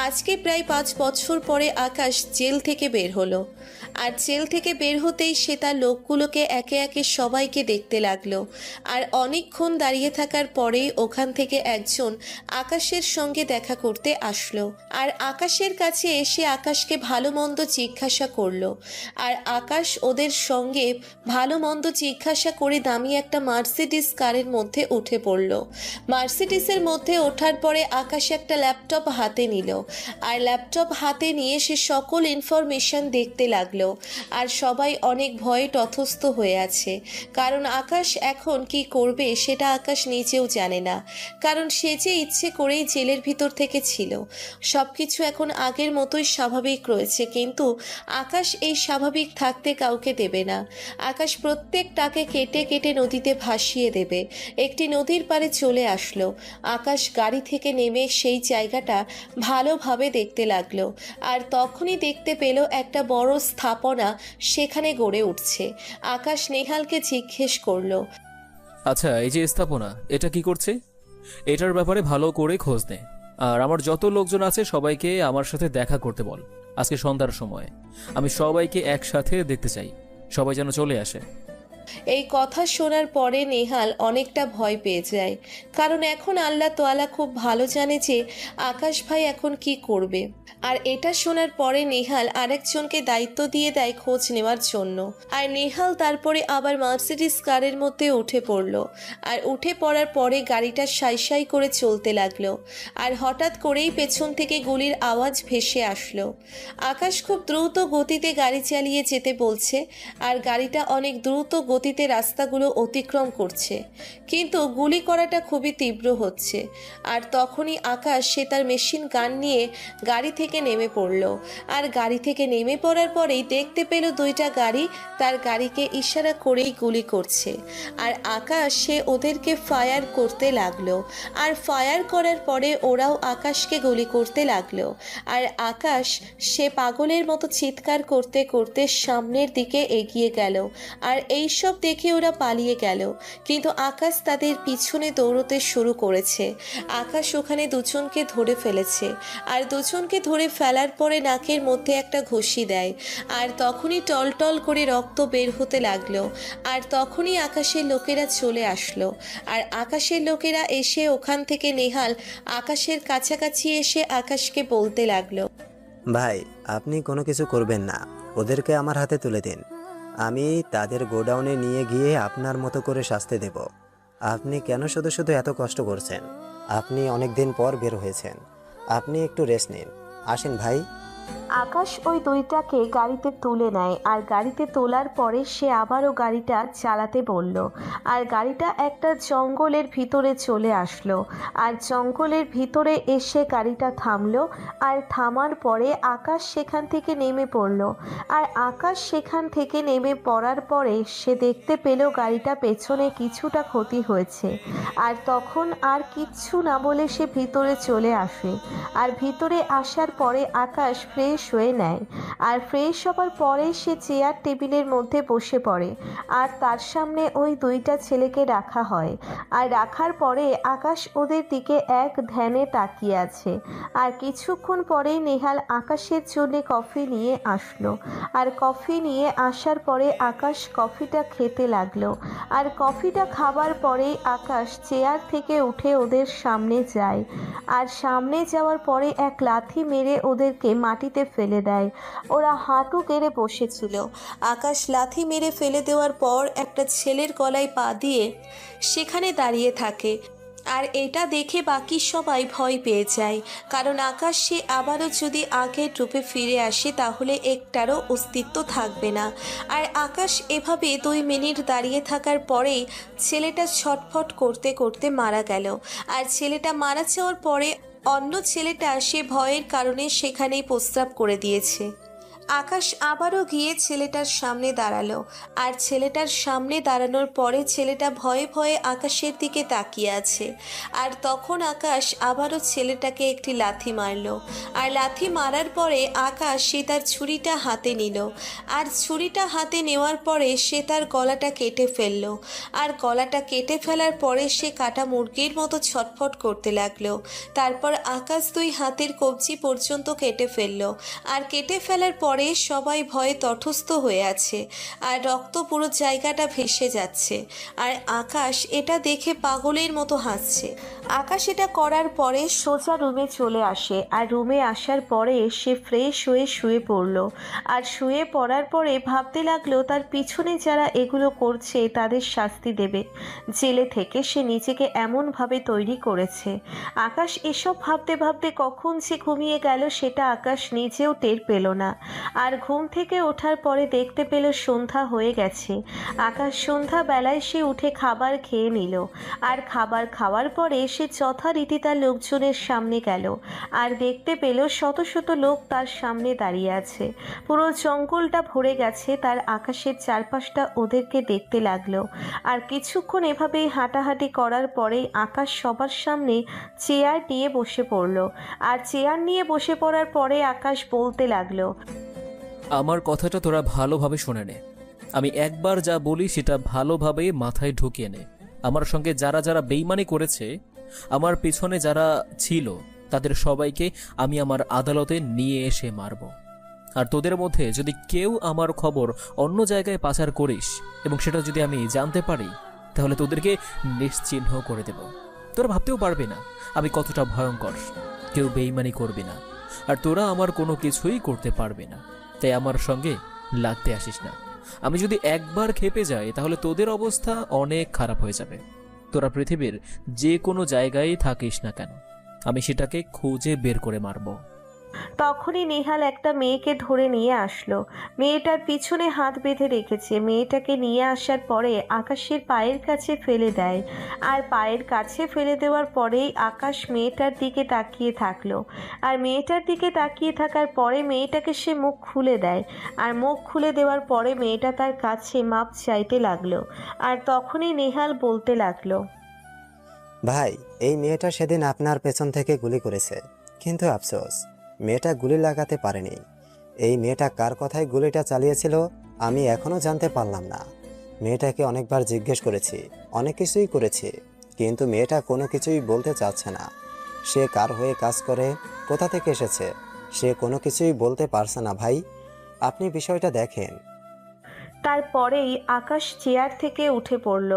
আজকে প্রায় 5 বছর পরে আকাশ জেল থেকে বের হলো। আর জেল থেকে বের হতেই সে তার লোকগুলোকে একে একে সবাইকে দেখতে লাগলো। আর অনেকক্ষণ দাঁড়িয়ে থাকার পরেই ওখান থেকে একজন আকাশের সঙ্গে দেখা করতে আসলো। আর আকাশের কাছে এসে আকাশকে ভালো মন্দ জিজ্ঞাসা করলো। আর আকাশ ওদের সঙ্গে ভালো মন্দ জিজ্ঞাসা করে দামি একটা মার্সিডিস কারের মধ্যে উঠে পড়লো। মার্সিডিসের মধ্যে ওঠার পরে আকাশ একটা ল্যাপটপ হাতে নিল। আর ল্যাপটপ হাতে নিয়ে সে সকল ইনফরমেশন দেখতে লাগলো। আর সবাই অনেক ভয়ে তথস্থ হয়ে আছে, কারণ আকাশ এখন কি করবে সেটা আকাশ নিজেও জানে না। কারণ সে যে ইচ্ছে করেই জেলের ভিতর থেকে ছিল। সব কিছু এখন আগের মতোই স্বাভাবিক রয়েছে, কিন্তু আকাশ এই স্বাভাবিক থাকতে কাউকে দেবে না। আকাশ প্রত্যেকটাকে কেটে কেটে নদীতে ভাসিয়ে দেবে। একটি নদীর পাড়ে চলে আসলো। আকাশ গাড়ি থেকে নেমে সেই জায়গাটা ভালোভাবে দেখতে লাগলো। আর তখনই দেখতে পেল একটা বড় স্থাপনা সেখানে গড়ে উঠছে। আকাশ নেহালকে জিজ্ঞেস করলো, আচ্ছা, এই যে স্থাপনা, এটা কি করছে? এটার ব্যাপারে ভালো করে খোঁজ নে। আর আমার যত লোকজন আছে সবাইকে আমার সাথে দেখা করতে বল। আজকে সন্ধ্যার সময় আমি সবাইকে একসাথে দেখতে চাই। সবাই যেন চলে আসে। এই কথা শোনার পরে নেহাল অনেকটা ভয় পেয়ে যায়, কারণ এখন আল্লাহ তাআলা খুব ভালো জানে যে আকাশ ভাই এখন কি করবে। আর এটা শোনার পরে নেহাল আরেকজনকে দায়িত্ব দিয়ে দেয় খোঁজ নেওয়ার জন্য। আর নেহাল তারপরে আবার মার্সিডিস কারের মধ্যে উঠে পড়ল। আর উঠে পড়ার পরে গাড়িটা সাই সাই করে চলতে লাগলো। আর হঠাৎ করেই পেছন থেকে গুলির আওয়াজ ভেসে আসলো। আকাশ খুব দ্রুত গতিতে গাড়ি চালিয়ে যেতে বলছে। আর গাড়িটা অনেক দ্রুত গতিতে রাস্তাগুলো অতিক্রম করছে, কিন্তু গুলি করাটা খুবই তীব্র হচ্ছে। আর তখনই আকাশ সে তার মেশিন গান নিয়ে গাড়ি থেকে নেমে পড়ল। আর গাড়ি থেকে নেমে পড়ার পরেই দেখতে পেল দুইটা গাড়ি তার গাড়িকে ইশারা করেই গুলি করছে। আর আকাশ সে ওদেরকে ফায়ার করতে লাগলো। আর ফায়ার করার পরে ওরাও আকাশকে গুলি করতে লাগলো। আর আকাশ সে পাগলের মতো চিৎকার করতে করতে সামনের দিকে এগিয়ে গেল। আর এইসব দেখে ওরা পালিয়ে গেল, কিন্তু আকাশ তাদের পিছনে দৌড়তে শুরু করেছে। আকাশ ওখানে দুজনকে ধরে ফেলেছে। আর দুজনকে ধরে ফেলার পরে নাকের মধ্যে একটা ঘুষি দেয়। আর তখনই টলটল করে রক্ত বের হতে লাগলো। আর তখনই আকাশের লোকেরা চলে আসলো। আর আকাশের লোকেরা এসে ওখান থেকে নেহাল আকাশের কাছাকাছি এসে আকাশকে বলতে লাগলো, ভাই, আপনি কোনো কিছু করবেন না, ওদেরকে আমার হাতে তুলে দিন। আমি তাদের গোডাউনে নিয়ে গিয়ে আপনার মতো করে শাস্তি দেব। আপনি কেন শুধু শুধু এত কষ্ট করছেন? আপনি অনেক দিন পর বের হয়েছেন, আপনি একটু রেস্ট নিন। আসেন ভাই। আকাশ ওই দুইটাকে গাড়িতে তুলে নেয়। আর গাড়িতে তোলার পরে সে আবারও গাড়িটা চালাতে বলল। আর গাড়িটা একটা জঙ্গলের ভিতরে চলে আসলো। আর জঙ্গলের ভিতরে এসে গাড়িটা থামলো। আর থামার পরে আকাশ সেখান থেকে নেমে পড়লো। আর আকাশ সেখান থেকে নেমে পড়ার পরে সে দেখতে পেল গাড়িটা পেছনে কিছুটা ক্ষতি হয়েছে। আর তখন আর কিচ্ছু না বলে সে ভিতরে চলে আসে। আর ভিতরে আসার পরে আকাশ ফ্রেশ হয়ে নেয়। আর ফ্রেশ হবার পরে সে চেয়ার টেবিলের মধ্যে বসে পড়ে। আর তার সামনে ওই দুইটা ছেলেকে রাখা হয়। আর রাখার পরে আকাশ ওদের দিকে এক ধ্যানে তাকিয়ে আছে। আর কিছুক্ষণ পরেই নেহাল আকাশের জন্য কফি নিয়ে আসলো। আর কফি নিয়ে আসার পরে আকাশ কফিটা খেতে লাগলো। আর কফিটা খাবার পরেই আকাশ চেয়ার থেকে উঠে ওদের সামনে যায়। আর সামনে যাওয়ার পরে এক লাথি মেরে ওদেরকে মাটিতে ফেলে দেয়। ওরা হাঁটু গেড়ে বসেছিল। আকাশ লাথি মেরে ফেলে দেওয়ার পর একটা ছেলের গলায় পা দিয়ে সেখানে দাঁড়িয়ে থাকে। আর এটা দেখে বাকি সবাই ভয় পেয়ে যায়, কারণ আকাশ সে আবারও যদি আগের রূপে ফিরে আসে তাহলে একটারও অস্তিত্ব থাকবে না। আর আকাশ এভাবে 2 মিনিট দাঁড়িয়ে থাকার পরেই ছেলেটা ছটফট করতে করতে মারা গেল। আর ছেলেটা মারা যাওয়ার পরে অন্য ছেলেটা সে ভয়ের কারণে সেখানেই প্রস্রাব করে দিয়েছে। আকাশ আবারও গিয়ে ছেলেটার সামনে দাঁড়ালো, আর ছেলেটার সামনে দাঁড়ানোর পরে ছেলেটা ভয়ে ভয়ে আকাশের দিকে তাকিয়ে আছে। আর তখন আকাশ আবারও ছেলেটাকে একটি লাথি মারলো, আর লাথি মারার পরে আকাশ সে তার ছুরিটা হাতে নিল, আর ছুরিটা হাতে নেওয়ার পরে সে তার গলাটা কেটে ফেললো। আর গলাটা কেটে ফেলার পরে সে কাটা মুরগির মতো ছটফট করতে লাগলো। তারপর আকাশ দুই হাতের কবজি পর্যন্ত কেটে ফেললো, আর কেটে ফেলার পরে সবাই ভয়ে তটস্থ হয়ে আছে, আর রক্ত পুরো জায়গাটা ভেসে যাচ্ছে। আর আকাশ এটা দেখে পাগলের মতো হাসছে। আকাশ এটা করার পরে সোজা রুমে চলে আসে, আর রুমে আসার পরে সে ফ্রেশ হয়ে শুয়ে পড়লো। আর শুয়ে পড়ার পরে ভাবতে লাগলো তার পিছনে যারা এগুলো করছে তাদের শাস্তি দেবে। জেলে থেকে সে নিজেকে এমনভাবে তৈরি করেছে। আকাশ এসব ভাবতে ভাবতে কখন সে ঘুমিয়ে গেল সেটা আকাশ নিজেও টের পেল না। আর ঘুম থেকে ওঠার পরে দেখতে পেল সন্ধ্যা হয়ে গেছে। আকাশ সন্ধ্যাবেলায় সে উঠে খাবার খেয়ে নিল, আর খাবার খাওয়ার পরে সে যথারীতি তার লোকজনের সামনে গেল, আর দেখতে পেল শত শত লোক তার সামনে দাঁড়িয়ে আছে। পুরো জঙ্গলটা ভরে গেছে তার আকাশের চারপাশটা ওদেরকে দেখতে লাগলো। আর কিছুক্ষণ এভাবেই হাঁটাহাঁটি করার পরেই আকাশ সবার সামনে চেয়ার নিয়ে বসে পড়ল। আর চেয়ার নিয়ে বসে পড়ার পরে আকাশ বলতে লাগলো, আমার কথাটা তোরা ভালোভাবে শুনে নে। আমি একবার যা বলি সেটা ভালোভাবে মাথায় ঢুকিয়ে নে। আমার সঙ্গে যারা যারা বেইমানি করেছে, আমার পেছনে যারা ছিল, তাদের সবাইকে আমি আমার আদালতে নিয়ে এসে মারব। আর তোদের মধ্যে যদি কেউ আমার খবর অন্য জায়গায় পাচার করিস এবং সেটা যদি আমি জানতে পারি, তাহলে তোদেরকে নিশ্চিহ্ন করে দেব। তোরা ভাবতেও পারবে না আমি কতটা ভয়ঙ্কর। কেউ বেইমানি করবে না, আর তোরা আমার কোনো কিছুই করতে পারবে না। তাই আমার সঙ্গে লাগতে আসিস না। আমি যদি একবার খেপে যাই তাহলে তোদের অবস্থা অনেক খারাপ হয়ে যাবে। তোরা পৃথিবীর যে কোনো জায়গায় থাকিস না কেন, আমি সেটাকে খুঁজে বের করে মারব। তখনই নেহাল একটা মেয়েকে ধরে নিয়ে আসলো। মেয়েটার পিছনে হাত বেঁধে রেখেছে। মেয়েটাকে নিয়ে আসার পরে আকাশের পায়ের কাছে ফেলে দেয়। আর পায়ের কাছে ফেলে দেওয়ার পরেই আকাশ মেয়েটার দিকে তাকিয়ে থাকলো। আর মেয়েটার দিকে তাকিয়ে থাকার পরে মেয়েটাকে সে মুখ খুলে দেয়। আর মুখ খুলে দেওয়ার পরে মেয়েটা তার কাছে মাপ চাইতে লাগলো। আর তখনই নেহাল বলতে লাগলো, ভাই, এই মেয়েটা সেদিন আপনার পেছন থেকে গুলি করেছে, কিন্তু আফসোস মেয়েটা গুলি লাগাতে পারেনি। এই মেয়েটা কার কথায় গুলিটা চালিয়েছিল আমি এখনও জানতে পারলাম না। মেয়েটাকে অনেকবার জিজ্ঞেস করেছি, অনেক কিছুই করেছি, কিন্তু মেয়েটা কোনো কিছুই বলতে চাচ্ছে না। সে কার হয়ে কাজ করে, কোথা থেকে এসেছে, সে কোনো কিছুই বলতে পারছে না। ভাই, আপনি বিষয়টা দেখেন। তারপরেই আকাশ চেয়ার থেকে উঠে পড়ল।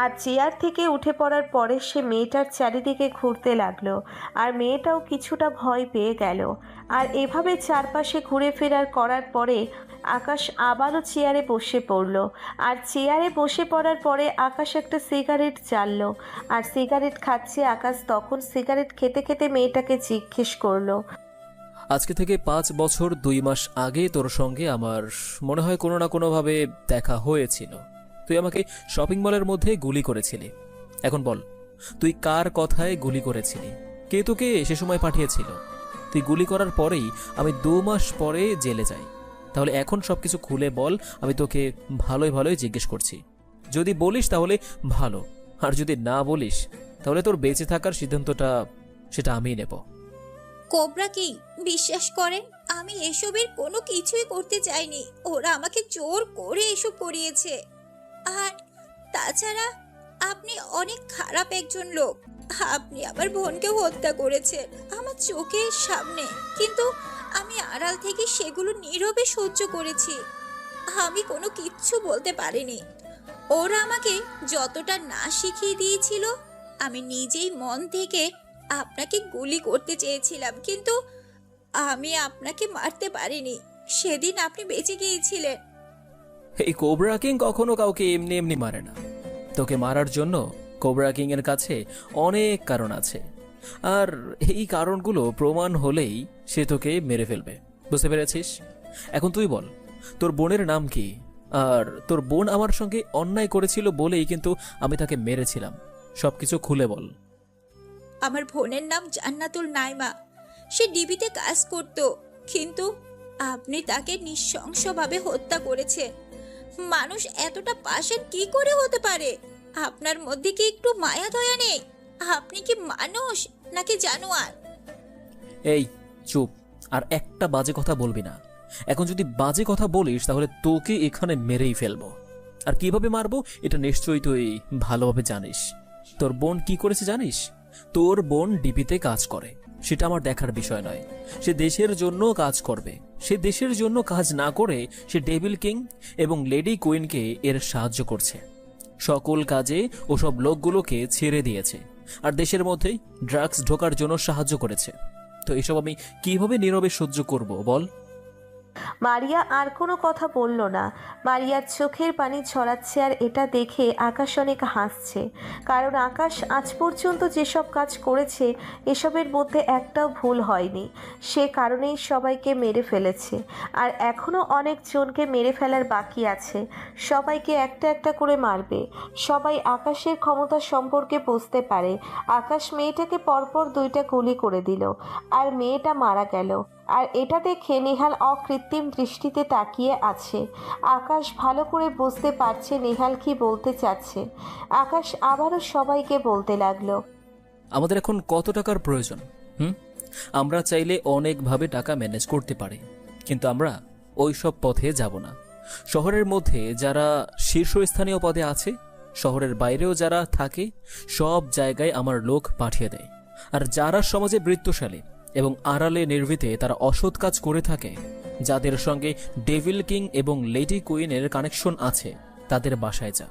আর চেয়ার থেকে উঠে পড়ার পরে সে মেয়েটার চারিদিকে ঘুরতে লাগলো। আর মেয়েটাও কিছুটা ভয় পেয়ে গেল। আর এভাবে চারপাশে ঘুরে ফেরার করার পরে আকাশ আবারও চেয়ারে বসে পড়ল। আর চেয়ারে বসে পড়ার পরে আকাশ একটা সিগারেট জ্বাললো। আর সিগারেট খাচ্ছে আকাশ। তখন সিগারেট খেতে খেতে মেয়েটাকে জিজ্ঞেস করলো, আজকে থেকে 5 বছর 2 মাস আগে তোর সঙ্গে আমার মনে হয় কোনো না কোনোভাবে দেখা হয়েছিল। তুই আমাকে শপিং মলের মধ্যে গুলি করেছিলি। এখন বল, তুই কার কথায় গুলি করেছিলি? কে তোকে সে সময় পাঠিয়েছিল? তুই গুলি করার পরেই আমি 2 মাস পরে জেলে যাই। তাহলে এখন সবকিছু খুলে বল। আমি তোকে ভালোই ভালোই জিজ্ঞেস করছি। যদি বলিস তাহলে ভালো, আর যদি না বলিস তাহলে তোর বেঁচে থাকার সিদ্ধান্তটা সেটা আমিই নেব। কোবরা কিং, বিশ্বাস করেন আমি এসবের কোনো কিছুই করতে চাইনি। ওরা আমাকে জোর করে এসব করিয়েছে। আর তাছাড়া আপনি অনেক খারাপ একজন লোক। আপনি আমার বোনকে হত্যা করেছেন আমার চোখের সামনে, কিন্তু আমি আড়াল থেকে সেগুলো নীরবে সহ্য করেছি। আমি কোনো কিচ্ছু বলতে পারিনি। ওরা আমাকে যতটা না শিখিয়ে দিয়েছিল, আমি নিজেই মন থেকে আপনাকে গুলি করতে চেয়েছিলাম, কিন্তু আমি আপনাকে মারতে পারিনি। সেদিন আপনি বেঁচে গিয়েছিলেন। এই কোবরা কিং কখনো কাউকে এমনি এমনি মারে না। তোকে মারার জন্য কোবরা কিং এর কাছে অনেক কারণ আছে, আর এই কারণগুলো প্রমাণ হলেই সে তোকে মেরে ফেলবে। বুঝতে পেরেছিস? এখন তুই বল, তোর বোনের নাম কি? আর তোর বোন আমার সঙ্গে অন্যায় করেছিল বলেই কিন্তু আমি তাকে মেরেছিলাম। সবকিছু খুলে বল। আমার বোনের নাম জান্নাতুল নাইমা। সে ডিবিতে কাজ করত, কিন্তু আপনি তাকে নৃশংসভাবে হত্যা করেছেন। মানুষ এতটা পাষাণ কি করে হতে পারে? আপনার মধ্যে কি একটু মায়া দয়া নেই? আপনি কি মানুষ নাকি জানোয়ার? এই চুপ, আর একটা বাজে কথা বলবি না। এখন যদি বাজে কথা বলিস তাহলে তোকে এখানে মেরেই ফেলবো। আর কিভাবে মারবো এটা নিশ্চয়ই তুই ভালোভাবে জানিস। তোর বোন কি করেছে জানিস? তোর বোন ডিপিতে কাজ করে, সেটা আমার দেখার বিষয় নয়। সে দেশের জন্য কাজ করবে। সে দেশের জন্য কাজ না করে সে ডেভিল কিং এবং লেডি কুইনকে এর সাহায্য করছে। সকল কাজে ওসব লোকগুলোকে ছেড়ে দিয়েছে আর দেশের মধ্যেই ড্রাগস ঢোকার জন্য সাহায্য করেছে। তো এসব আমি কিভাবে নীরবে সহ্য করব বল? মারিয়া আর কোনো কথা বলল না। মারিয়ার চোখের পানি ছড়াচ্ছে আর এটা দেখে আকাশ অনেক হাসছে। কারণ আকাশ আজ পর্যন্ত যেসব কাজ করেছে এসবের মধ্যে একটাও ভুল হয়নি। সে কারণেই সবাইকে মেরে ফেলেছে আর এখনও অনেকজনকে মেরে ফেলার বাকি আছে। সবাইকে একটা একটা করে মারবে। সবাই আকাশের ক্ষমতা সম্পর্কে বুঝতে পারে। আকাশ মেয়েটাকে পরপর 2টা গুলি করে দিল আর মেয়েটা মারা গেল। আর এটা দেখে নেহাল অকৃত্রিম দৃষ্টিতে তাকিয়ে আছে। আকাশ ভালো করে বুঝতে পারছে নেহাল কি বলতে চাচ্ছে। আকাশ আবারও সবাইকে বলতে লাগলো, আমাদের এখন কত টাকার প্রয়োজন? আমরা চাইলে অনেকভাবে টাকা ম্যানেজ করতে পারি, কিন্তু আমরা ওই সব পথে যাব না। শহরের মধ্যে যারা শীর্ষস্থানীয় পদে আছে, শহরের বাইরেও যারা থাকে, সব জায়গায় আমার লোক পাঠিয়ে দেয়। আর যারা সমাজে বৃত্তশালী এবং আড়ালে নির্ভীতে তারা অসৎ কাজ করে থাকে, যাদের সঙ্গে ডেভিল কিং এবং লেডি কুইনের কানেকশন আছে, তাদের বাসায় যা।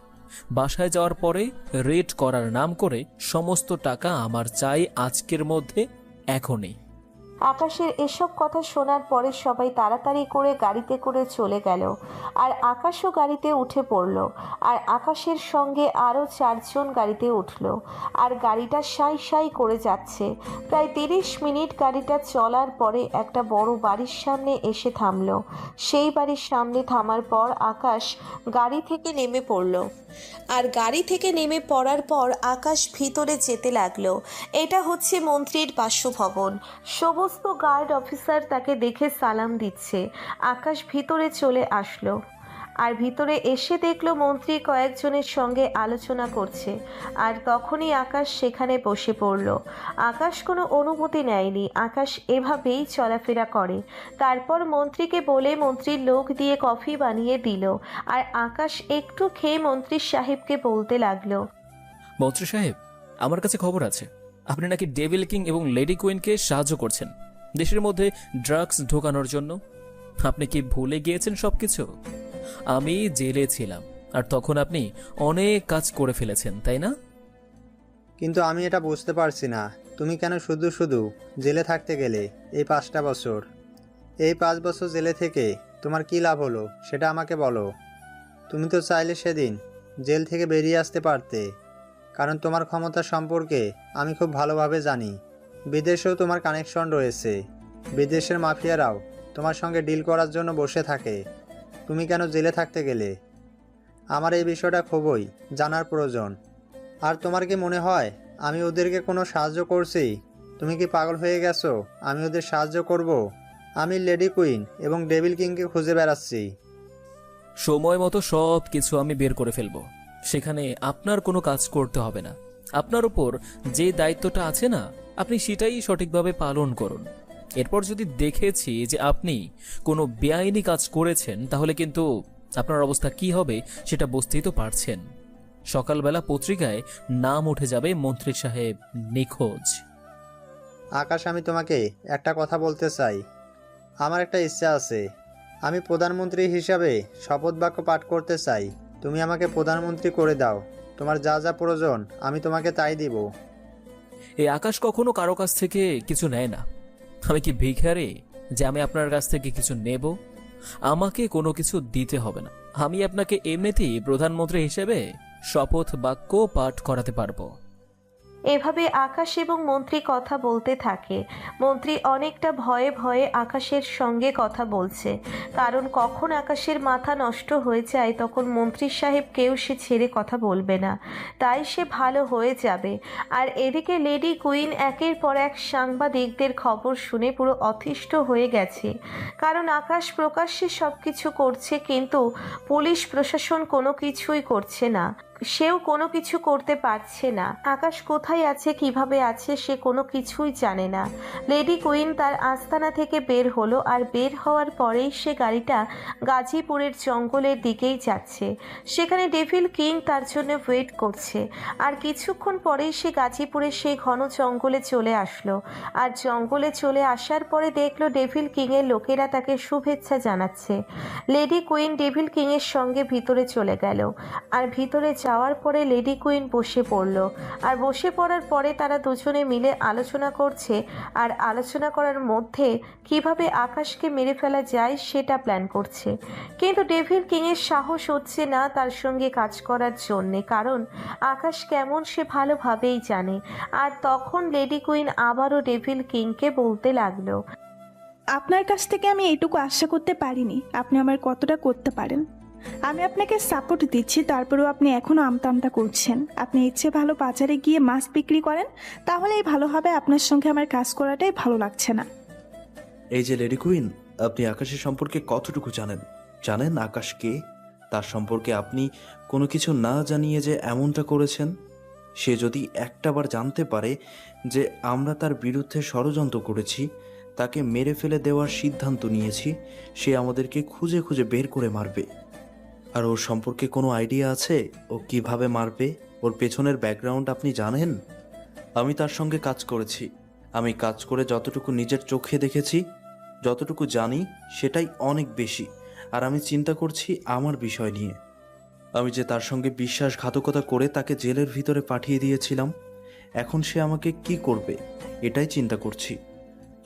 বাসায় যাওয়ার পরে রেড করার নাম করে সমস্ত টাকা আমার চাই আজকের মধ্যে, এখনই। আকাশের এসব কথা শোনার পরে সবাই তাড়াতাড়ি করে গাড়িতে করে চলে গেল। আর আকাশও গাড়িতে উঠে পড়ল। আর আকাশের সঙ্গে আরও 4 জন গাড়িতে উঠল। আর গাড়িটা সাই সাই করে যাচ্ছে। প্রায় 30 মিনিট গাড়িটা চলার পরে একটা বড় বাড়ির সামনে এসে থামলো। সেই বাড়ির সামনে থামার পর আকাশ গাড়ি থেকে নেমে পড়ল। আর গাড়ি থেকে নেমে পড়ার পর আকাশ ভিতরে যেতে লাগলো। এটা হচ্ছে মন্ত্রীর বাসভবন। সমস্ত গার্ড অফিসার তাকে দেখে সালাম দিচ্ছে। আকাশ ভিতরে চলে আসলো। আর ভিতরে এসে দেখলো মন্ত্রী কয়েকজনের সঙ্গে আলোচনা করছে। আর তখনই আকাশ সেখানে বসে পড়ল। আকাশ কোনো অনুমতি নেয়নি। আকাশ এভাবেই চলাফেরা করে। তারপর মন্ত্রীকে বলে মন্ত্রীর লোক দিয়ে কফি বানিয়ে দিল। আর আকাশ একটু খেয়ে মন্ত্রী সাহেবকে বলতে লাগলো, মন্ত্রী সাহেব, আমার কাছে খবর আছে আপনি নাকি ডেভিল কিং এবং লেডি কুইনকে সাহায্য করছেন দেশের মধ্যে ড্রাগস ঢোকানোর জন্য। আপনি কি ভুলে গিয়েছেন সবকিছু? আমি জেলে ছিলাম আর তখন আপনি অনেক কাজ করে ফেলেছেন, তাই না? কিন্তু আমি এটা বুঝতে পারছি না, তুমি কেন শুধু শুধু জেলে থাকতে গেলে এই 5টা বছর? এই 5 বছর জেলে থেকে তোমার কী লাভ হলো সেটা আমাকে বলো। তুমি তো চাইলে সেদিন জেল থেকে বেরিয়ে আসতে পারতে, কারণ তোমার ক্ষমতা সম্পর্কে আমি খুব ভালোভাবে জানি। বিদেশেও তোমার কানেকশন রয়েছে। বিদেশের মাফিয়ারাও তোমার সঙ্গে ডিল করার জন্য বসে থাকে। তুমি কেন জেলে থাকতে গেলে? আমার এই বিষয়টা খুবই জানার প্রয়োজন। আর তোমার কি মনে হয় আমি ওদেরকে কোনো সাহায্য করছি? তুমি কি পাগল হয়ে গেছো? আমি ওদের সাহায্য করব? আমি লেডি কুইন এবং ডেভিল কিংকে খুঁজে বেড়াচ্ছি। সময় মতো সব কিছু আমি বের করে ফেলবো। সেখানে আপনার কোনো কাজ করতে হবে না। আপনার উপর যে দায়িত্বটা আছে না, আপনি সেটাই সঠিকভাবে পালন করুন। এরপর যদি দেখেছি যে আপনি কোনো বেআইনি কাজ করেছেন, তাহলে কিন্তু আপনার অবস্থা কি হবে সেটা বুঝতেই তো পারছেন। সকালবেলা পত্রিকায় নাম উঠে যাবে মন্ত্রী সাহেব নিখোঁজ। আকাশ, আমি তোমাকে একটা কথা বলতে চাই। আমার একটা ইচ্ছা আছে। আমি প্রধানমন্ত্রী হিসাবে শপথ বাক্য পাঠ করতে চাই। তুমি আমাকে প্রধানমন্ত্রী করে দাও। তোমার যা যা প্রয়োজন আমি তোমাকে তাই দিব। এই আকাশ কখনো কারো কাছ থেকে কিছু নেয় না। আমি কি ভিখারি যে আমি আপনার কাছ থেকে কিছু নেব? আমাকে কোনো কিছু দিতে হবে না। আমি আপনাকে এমনিতেই প্রধানমন্ত্রী হিসেবে শপথ বাক্য পাঠ করাতে পারবো। এভাবে আকাশ এবং মন্ত্রী কথা বলতে থাকে। মন্ত্রী অনেকটা ভয়ে ভয়ে আকাশের সঙ্গে কথা বলছে, কারণ কখন আকাশের মাথা নষ্ট হয়ে যায় তখন মন্ত্রী সাহেব কেউ সে ছেড়ে কথা বলবে না, তাই সে ভালো হয়ে যাবে। আর এদিকে লেডি কুইন একের পর এক সাংবাদিকদের খবর শুনে পুরো অতিষ্ঠ হয়ে গেছে, কারণ আকাশ প্রকাশ্যে সব কিছু করছে কিন্তু পুলিশ প্রশাসন কোনো কিছুই করছে না, সেও কোনো কিছু করতে পারছে না। আকাশ কোথায় আছে, কিভাবে আছে, সে কোনো কিছুই জানে না। লেডি কুইন তার আস্তানা থেকে বের হলো, আর বের হওয়ার পরেই সে গাড়িটা গাজীপুরের জঙ্গলের দিকেই যাচ্ছে। সেখানে ডেভিল কিং তার জন্য ওয়েট করছে, আর কিছুক্ষণ পরেই সে গাজীপুরের সেই ঘন জঙ্গলে চলে আসলো। আর জঙ্গলে চলে আসার পরে দেখলো ডেভিল কিংয়ের লোকেরা তাকে শুভেচ্ছা জানাচ্ছে। লেডি কুইন ডেভিল কিংয়ের সঙ্গে ভিতরে চলে গেল, আর ভিতরে যাওয়ার পরে লেডি কুইন বসে পড়ল। আর বসে পড়ার পরে তারা দুজনে মিলে আলোচনা করছে, আর আলোচনা করার মধ্যে কিভাবে আকাশকে মেরে ফেলা যায় সেটা প্ল্যান করছে। কিন্তু ডেভিল কিংয়ের সাহস হচ্ছে না তার সঙ্গে কাজ করার জন্যে, কারণ আকাশ কেমন সে ভালোভাবেই জানে। আর তখন লেডি কুইন আবারও ডেভিল কিংকে বলতে লাগলো, আপনার কাছ থেকে আমি এইটুকু আশা করতে পারিনি আপনি আমার কতটা করতে পারেন। আমি আপনাকে সাপোর্ট দিচ্ছি, তারপরেও আপনি এখনও আমতা আমতা করছেন। আপনি ইচ্ছে ভালো বাজারে গিয়ে মাছ বিক্রি করেন, তাহলেই ভালো হবে। আপনার সঙ্গে আমার কাজ করাটাই ভালো লাগছে না। এই যে লেডি কুইন, আপনি আকাশের সম্পর্কে কতটুকু জানেন? জানেন আকাশ কে? তার সম্পর্কে আপনি কোনো কিছু না জানিয়ে যে এমনটা করেছেন, সে যদি একটাবার জানতে পারে যে আমরা তার বিরুদ্ধে ষড়যন্ত্র করেছি, তাকে মেরে ফেলে দেওয়ার সিদ্ধান্ত নিয়েছি, সে আমাদেরকে খুঁজে খুঁজে বের করে মারবে। আর ওর সম্পর্কে কোনো আইডিয়া আছে ও কিভাবে মারবে? ওর পেছনের ব্যাকগ্রাউন্ড আপনি জানেন? আমি তার সঙ্গে কাজ করেছি। আমি কাজ করে যতটুকু নিজের চোখে দেখেছি, যতটুকু জানি, সেটাই অনেক বেশি। আর আমি চিন্তা করছি আমার বিষয় নিয়ে। আমি যে তার সঙ্গে বিশ্বাসঘাতকতা করে তাকে জেলের ভিতরে পাঠিয়ে দিয়েছিলাম, এখন সে আমাকে কি করবে এটাই চিন্তা করছি।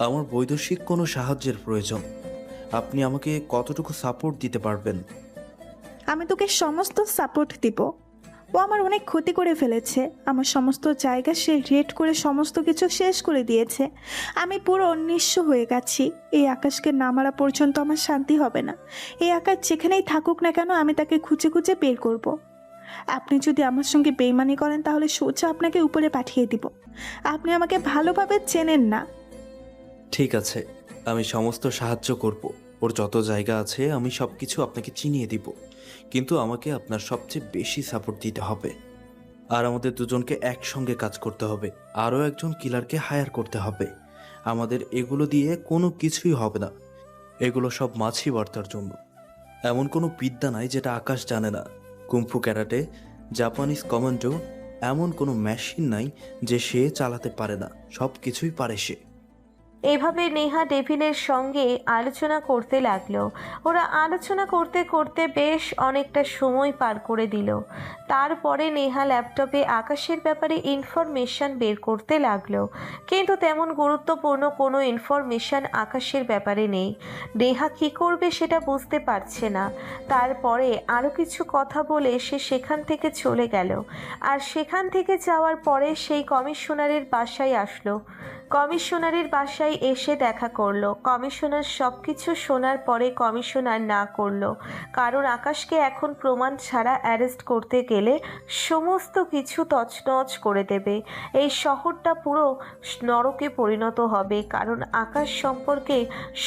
আমার বৈদেশিক কোনো সাহায্যের প্রয়োজন। আপনি আমাকে কতটুকু সাপোর্ট দিতে পারবেন? আমি তোকে সমস্ত সাপোর্ট দিব। ও আমার অনেক ক্ষতি করে ফেলেছে। আমার সমস্ত জায়গা সে রেড করে সমস্ত কিছু শেষ করে দিয়েছে। আমি পুরো নিঃস্ব হয়ে গেছি। এই আকাশকে না মারা পর্যন্ত আমার শান্তি হবে না। এই আকাশ যেখানেই থাকুক না কেন, আমি তাকে খুঁজে খুঁজে বের করব। আপনি যদি আমার সঙ্গে বেইমানি করেন তাহলে সোজা আপনাকে উপরে পাঠিয়ে দিব। আপনি আমাকে ভালোভাবে চেনেন না। ঠিক আছে, আমি সমস্ত সাহায্য করব। ওর যত জায়গা আছে আমি সব কিছু আপনাকে চিনিয়ে দিব, কিন্তু আমাকে আপনার সবচেয়ে বেশি সাপোর্ট দিতে হবে। আর আমাদের দুজনকে একসঙ্গে কাজ করতে হবে। আরও একজন কিলারকে হায়ার করতে হবে। আমাদের এগুলো দিয়ে কোনো কিছুই হবে না। এগুলো সব মাছি বার্তার জন্য। এমন কোনো বিদ্যা নাই যেটা আকাশ জানে না। কুম্ফু ক্যারাটে, জাপানিজ কমান্ডো, এমন কোনো মেশিন নাই যে সে চালাতে পারে না। সব কিছুই পারে সে। এভাবে নেহা ডেভিলের সঙ্গে আলোচনা করতে লাগলো। ওরা আলোচনা করতে করতে বেশ অনেকটা সময় পার করে দিল। তারপরে নেহা ল্যাপটপে আকাশের ব্যাপারে ইনফরমেশন বের করতে লাগলো, কিন্তু তেমন গুরুত্বপূর্ণ কোনো ইনফরমেশন আকাশের ব্যাপারে নেই। নেহা কী করবে সেটা বুঝতে পারছে না। তারপরে আরও কিছু কথা বলে সে সেখান থেকে চলে গেল। আর সেখান থেকে যাওয়ার পরে সেই কমিশনারের বাসায় আসলো। কমিশনারের বাসায় এসে দেখা করলো। কমিশনার সব কিছু শোনার পরে কমিশনার না করলো, কারণ আকাশকে এখন প্রমাণ ছাড়া অ্যারেস্ট করতে গেলে সমস্ত কিছু তছনছ করে দেবে। এই শহরটা পুরো নরকে পরিণত হবে, কারণ আকাশ সম্পর্কে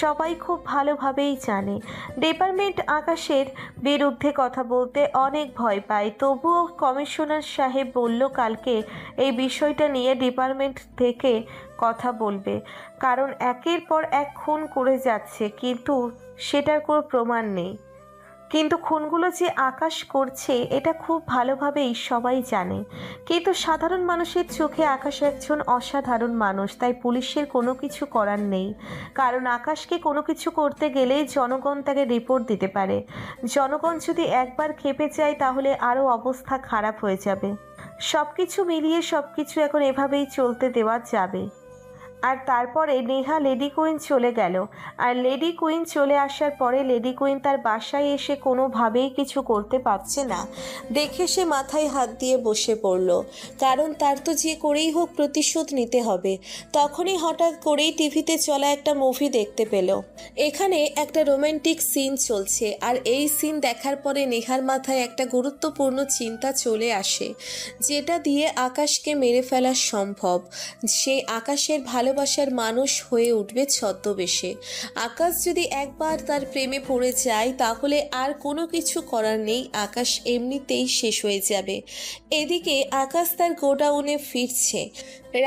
সবাই খুব ভালোভাবেই জানে। ডিপার্টমেন্ট আকাশের বিরুদ্ধে কথা বলতে অনেক ভয় পায়, তবুও কমিশনার সাহেব বলল কালকে এই বিষয়টা নিয়ে ডিপার্টমেন্ট থেকে কথা বলবে, কারণ একের পর এক খুন করে যাচ্ছে, কিন্তু সেটার কোনো প্রমাণ নেই। কিন্তু খুনগুলো যে আকাশ করছে এটা খুব ভালোভাবেই সবাই জানে, কিন্তু সাধারণ মানুষের চোখে আকাশ একজন অসাধারণ মানুষ, তাই পুলিশের কোনো কিছু করার নেই। কারণ আকাশকে কোনো কিছু করতে গেলেই জনগণ তাকে রিপোর্ট দিতে পারে। জনগণ যদি একবার খেপে যায় তাহলে আরও অবস্থা খারাপ হয়ে যাবে। সব কিছু মিলিয়ে সব কিছু এখন এভাবেই চলতে দেওয়া যাবে আর তারপরে নেহা লেডি কুইন চলে গেল। আর লেডি কুইন চলে আসার পরে লেডি কুইন তার বাসায় এসে কোনোভাবেই কিছু করতে পারছে না দেখে সে মাথায় হাত দিয়ে বসে পড়ল। কারণ তার তো যে করেই হোক প্রতিশোধ নিতে হবে। তখনই হঠাৎ করেই টিভিতে চলা একটা মুভি দেখতে পেল। এখানে একটা রোমান্টিক সিন চলছে, আর এই সিন দেখার পরে নেহার মাথায় একটা গুরুত্বপূর্ণ চিন্তা চলে আসে, যেটা দিয়ে আকাশকে মেরে ফেলা সম্ভব। সে আকাশের ভালোবাসার মানুষ হয়ে উঠবে ছদ্মবেশে। আকাশ যদি একবার তার প্রেমে পড়ে যায় তাহলে আর কোনো কিছু করার নেই, আকাশ এমনিতেই শেষ হয়ে যাবে। এদিকে আকাশ তার গোডাউনে ফিরছে।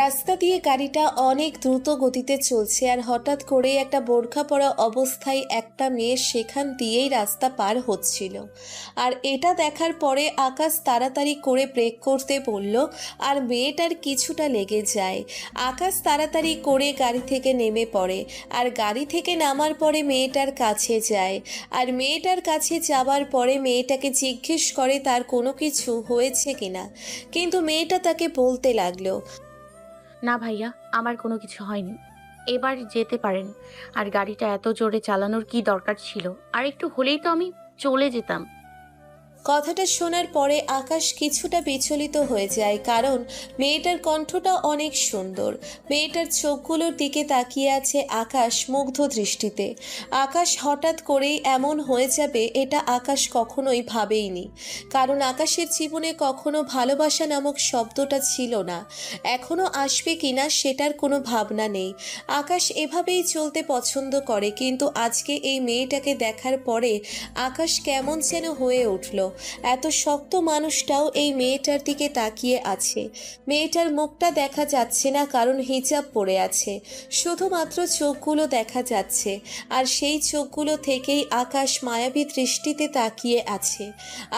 রাস্তা দিয়ে গাড়িটা অনেক দ্রুত গতিতে চলছে, আর হঠাৎ করেই একটা বোরখা পরা অবস্থায় একটা মেয়ে সেখান দিয়েই রাস্তা পার হচ্ছিল। আর এটা দেখার পরে আকাশ তাড়াতাড়ি করে ব্রেক করতে বলল, আর মেয়েটার কিছুটা লেগে যায়। আকাশ তাড়াতাড়ি করে গাড়ি থেকে নেমে পড়ে, আর গাড়ি থেকে নামার পরে মেয়েটার কাছে যায়। আর মেয়েটার কাছে যাবার পরে মেয়েটাকে জিজ্ঞেস করে তার কোনো কিছু হয়েছে কিনা, কিন্তু মেয়েটা তাকে বলতে লাগলো, না ভাইয়া, আমার কোনো কিছু হয়নি, এবার যেতে পারেন। আর গাড়িটা এত জোরে চালানোর কি দরকার ছিল? আর একটু হলেই তো আমি চলে যেতাম। কথাটা শোনার পরে আকাশ কিছুটা বিচলিত হয়ে যায়, কারণ মেয়েটার কণ্ঠটা অনেক সুন্দর। মেয়েটার চোখগুলোর দিকে তাকিয়ে আছে আকাশ মুগ্ধ দৃষ্টিতে। আকাশ হঠাৎ করেই এমন হয়ে যাবে এটা আকাশ কখনোই ভাবেইনি, কারণ আকাশের জীবনে কখনো ভালোবাসা নামক শব্দটা ছিল না। এখনো আসবে কিনা সেটার কোনো ভাবনা নেই। আকাশ এভাবেই চলতে পছন্দ করে, কিন্তু আজকে এই মেয়েটাকে দেখার পরে আকাশ কেমন যেন হয়ে উঠল। এত শক্ত মানুষটাও এই মেয়েটার দিকে তাকিয়ে আছে। মেয়েটার মুখটা দেখা যাচ্ছে না, কারণ হিজাব পরে আছে, শুধুমাত্র চোখগুলো দেখা যাচ্ছে। আর সেই চোখগুলো থেকেই আকাশ মায়াবী দৃষ্টিতে তাকিয়ে আছে।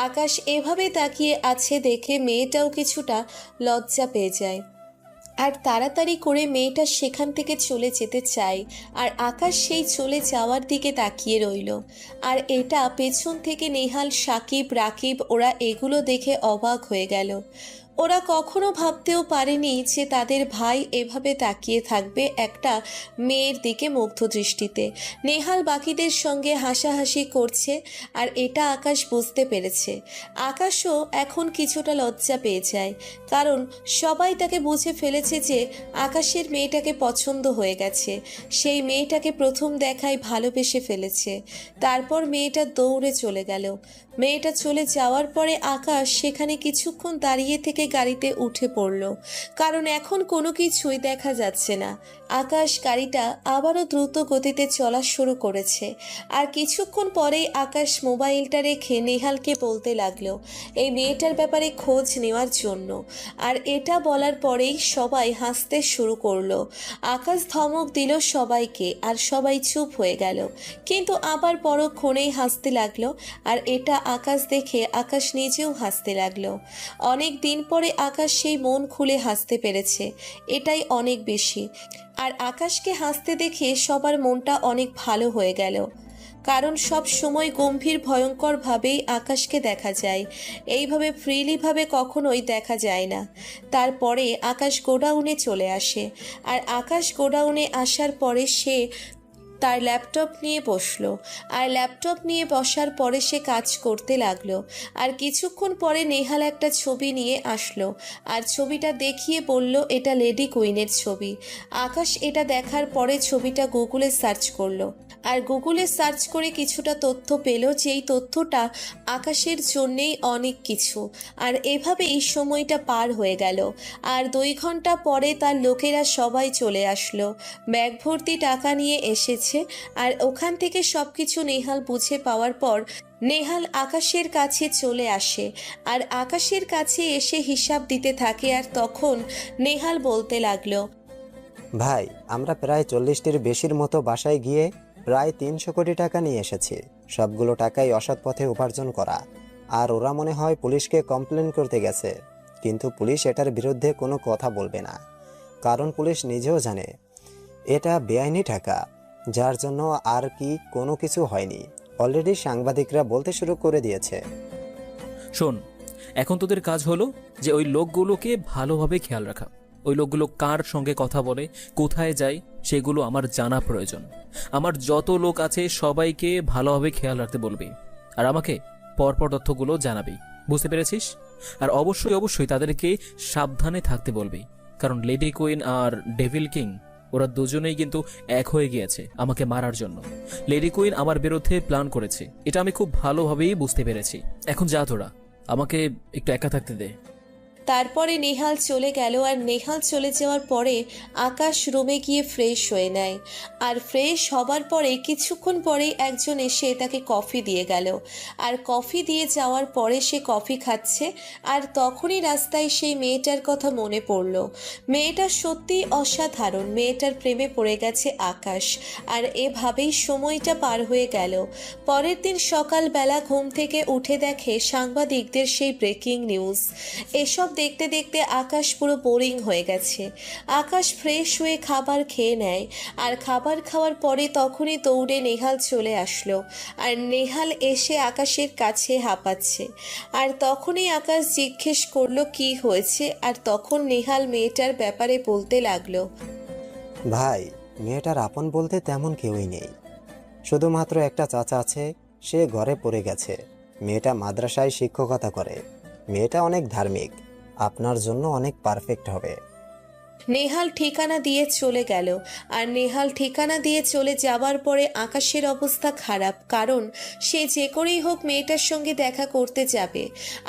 আকাশ এভাবে তাকিয়ে আছে দেখে মেয়েটাও কিছুটা লজ্জা পেয়ে যায়, আর তাড়াতাড়ি করে মেয়েটা সেখান থেকে চলে যেতে চায়। আর আকাশ সেই চলে যাওয়ার দিকে তাকিয়ে রইল। আর এটা পেছন থেকে নেহাল, সাকিব, রাকিব ওরা এগুলো দেখে অবাক হয়ে গেল। ওরা কখনো ভাবতেও পারেনি যে তাদের ভাই এভাবে তাকিয়ে থাকবে একটা মেয়ের দিকে মুগ্ধ দৃষ্টিতে। নেহাল বাকিদের সঙ্গে হাসাহাসি করছে, আর এটা আকাশ বুঝতে পেরেছে। আকাশও এখন কিছুটা লজ্জা পেয়ে যায়, কারণ সবাই তাকে বুঝে ফেলেছে যে আকাশের মেয়েটাকে পছন্দ হয়ে গেছে। সেই মেয়েটাকে প্রথম দেখায় ভালোবেসে ফেলেছে। তারপর মেয়েটা দৌড়ে চলে গেল। মেয়েটা চলে যাওয়ার পরে আকাশ সেখানে কিছুক্ষণ দাঁড়িয়ে থেকে গাড়িতে উঠে পড়ল, কারণ এখন কোনো কিছুই দেখা যাচ্ছে না। আকাশ গাড়িটা আবারও দ্রুত গতিতে চলা শুরু করেছে। আর কিছুক্ষণ পরেই আকাশ মোবাইলটা রেখে নেহালকে বলতে লাগলো এই মেয়েটার ব্যাপারে খোঁজ নেওয়ার জন্য। আর এটা বলার পরেই সবাই হাসতে শুরু করলো। আকাশ ধমক দিল সবাইকে, আর সবাই চুপ হয়ে গেল, কিন্তু আবার পরক্ষণেই হাসতে লাগলো। আর এটা আকাশ দেখে আকাশ নিজেও হাসতে লাগলো। অনেক দিন পরে আকাশ সেই মন খুলে হাসতে পেরেছে, এটাই অনেক বেশি। আর আকাশকে হাসতে দেখে সবার মনটা অনেক ভালো হয়ে গেল, কারণ সব সময় গম্ভীর ভয়ঙ্করভাবেই আকাশকে দেখা যায়, এইভাবে ফ্রিলিভাবে কখনোই দেখা যায় না। তারপরে আকাশ গোডাউনে চলে আসে। আর আকাশ গোডাউনে আসার পরে সে তার ল্যাপটপ নিয়ে বসলো। আর ল্যাপটপ নিয়ে বসার পরে সে কাজ করতে লাগলো। আর কিছুক্ষণ পরে নেহাল একটা ছবি নিয়ে আসলো, আর ছবিটা দেখিয়ে বলল এটা লেডি কুইনের ছবি। আকাশ এটা দেখার পরে ছবিটা গুগলে সার্চ করলো, আর গুগলে সার্চ করে কিছুটা তথ্য পেল, যেই তথ্যটা আকাশের জন্যেই অনেক কিছু। আর এভাবেই সময়টা পার হয়ে গেল। আর 2 ঘন্টা পরে তার লোকেরা সবাই চলে আসলো, ব্যাগ ভর্তি টাকা নিয়ে এসেছে। আর ওখান থেকে সব কিছু নেহাল বুঝে পাওয়ার পর নেহাল আকাশের কাছে চলে আসে, আর আকাশের কাছে এসে হিসাব দিতে থাকে। আর তখন নেহাল বলতে লাগলো, ভাই, আমরা প্রায় 40টির বেশির মতো বাসায় গিয়ে প্রায় 300 কোটি টাকা নিয়ে এসেছি। সবগুলো টাকাই অসৎ পথে উপার্জন করা। আর ওরা মনে হয় পুলিশকে কমপ্লেন করতে গেছে, কিন্তু পুলিশ এটার বিরুদ্ধে কোনো কথা বলবে না, কারণ পুলিশ নিজেও জানে এটা বেআইনি টাকা, যার জন্য আর কি কোনো কিছু হয়নি। অলরেডি সাংবাদিকরা বলতে শুরু করে দিয়েছে। শোন, এখন তোদের কাজ হলো যে ওই লোকগুলোকে ভালোভাবে খেয়াল রাখা। ওই লোকগুলো কার সঙ্গে কথা বলে, কোথায় যায়, সেগুলো আমার জানা প্রয়োজন। আমার যত লোক আছে সবাইকে ভালোভাবে খেয়াল রাখতে বলবি, আর আমাকে পরপর তথ্যগুলো জানাবি, বুঝতে পেরেছিস? আর অবশ্যই অবশ্যই তাদেরকে সাবধানে থাকতে বলবি, কারণ লেডি কুইন আর ডেভিল কিং ওরা দুজনেই কিন্তু এক হয়ে গিয়েছে আমাকে মারার জন্য। লেডি কুইন আমার বিরুদ্ধে প্ল্যান করেছে, এটা আমি খুব ভালোভাবেই বুঝতে পেরেছি। এখন যা তোরা, আমাকে একটু একা থাকতে দে। তারপরে নেহাল চলে গেল। আর নেহাল চলে যাওয়ার পরে আকাশ রুমে গিয়ে ফ্রেশ হয়ে নেয়। আর ফ্রেশ হবার পরে কিছুক্ষণ পরেই একজন এসে তাকে কফি দিয়ে গেল। আর কফি দিয়ে যাওয়ার পরে সে কফি খাচ্ছে। আর তখনই রাস্তায় সেই মেয়েটার কথা মনে পড়ল। মেয়েটা সত্যিই অসাধারণ, মেয়েটার প্রেমে পড়ে গেছে আকাশ। আর এভাবেই সময়টা পার হয়ে গেল। পরের দিন সকালবেলা ঘুম থেকে উঠে দেখে সাংবাদিকদের সেই ব্রেকিং নিউজ। এসব দেখতে দেখতে আকাশ পুরো বোরিং হয়ে গেছে। আকাশ ফ্রেশ হয়ে খাবার খেয়ে নেয়। আর খাবার খাওয়ার পরে তখনই দৌড়ে নেহাল চলে আসলো। আর নেহাল এসে আকাশের কাছে হাঁপাচ্ছে। আর তখনই আকাশ জিজ্ঞেস করলো কি হয়েছে। আর তখন নেহাল মেয়েটার ব্যাপারে বলতে লাগলো। ভাই, মেয়েটার আপন বলতে তেমন কেউই নেই, শুধুমাত্র একটা চাচা আছে, সে ঘরে পড়ে গেছে। মেয়েটা মাদ্রাসায় শিক্ষকতা করে। মেয়েটা অনেক ধার্মিক, আপনার জন্য অনেক পারফেক্ট হবে। নেহাল ঠিকানা দিয়ে চলে গেল। আর নেহাল ঠিকানা দিয়ে চলে যাবার পরে আকাশের অবস্থা খারাপ, কারণ সে যে করেই হোক মেয়েটার সঙ্গে দেখা করতে যাবে।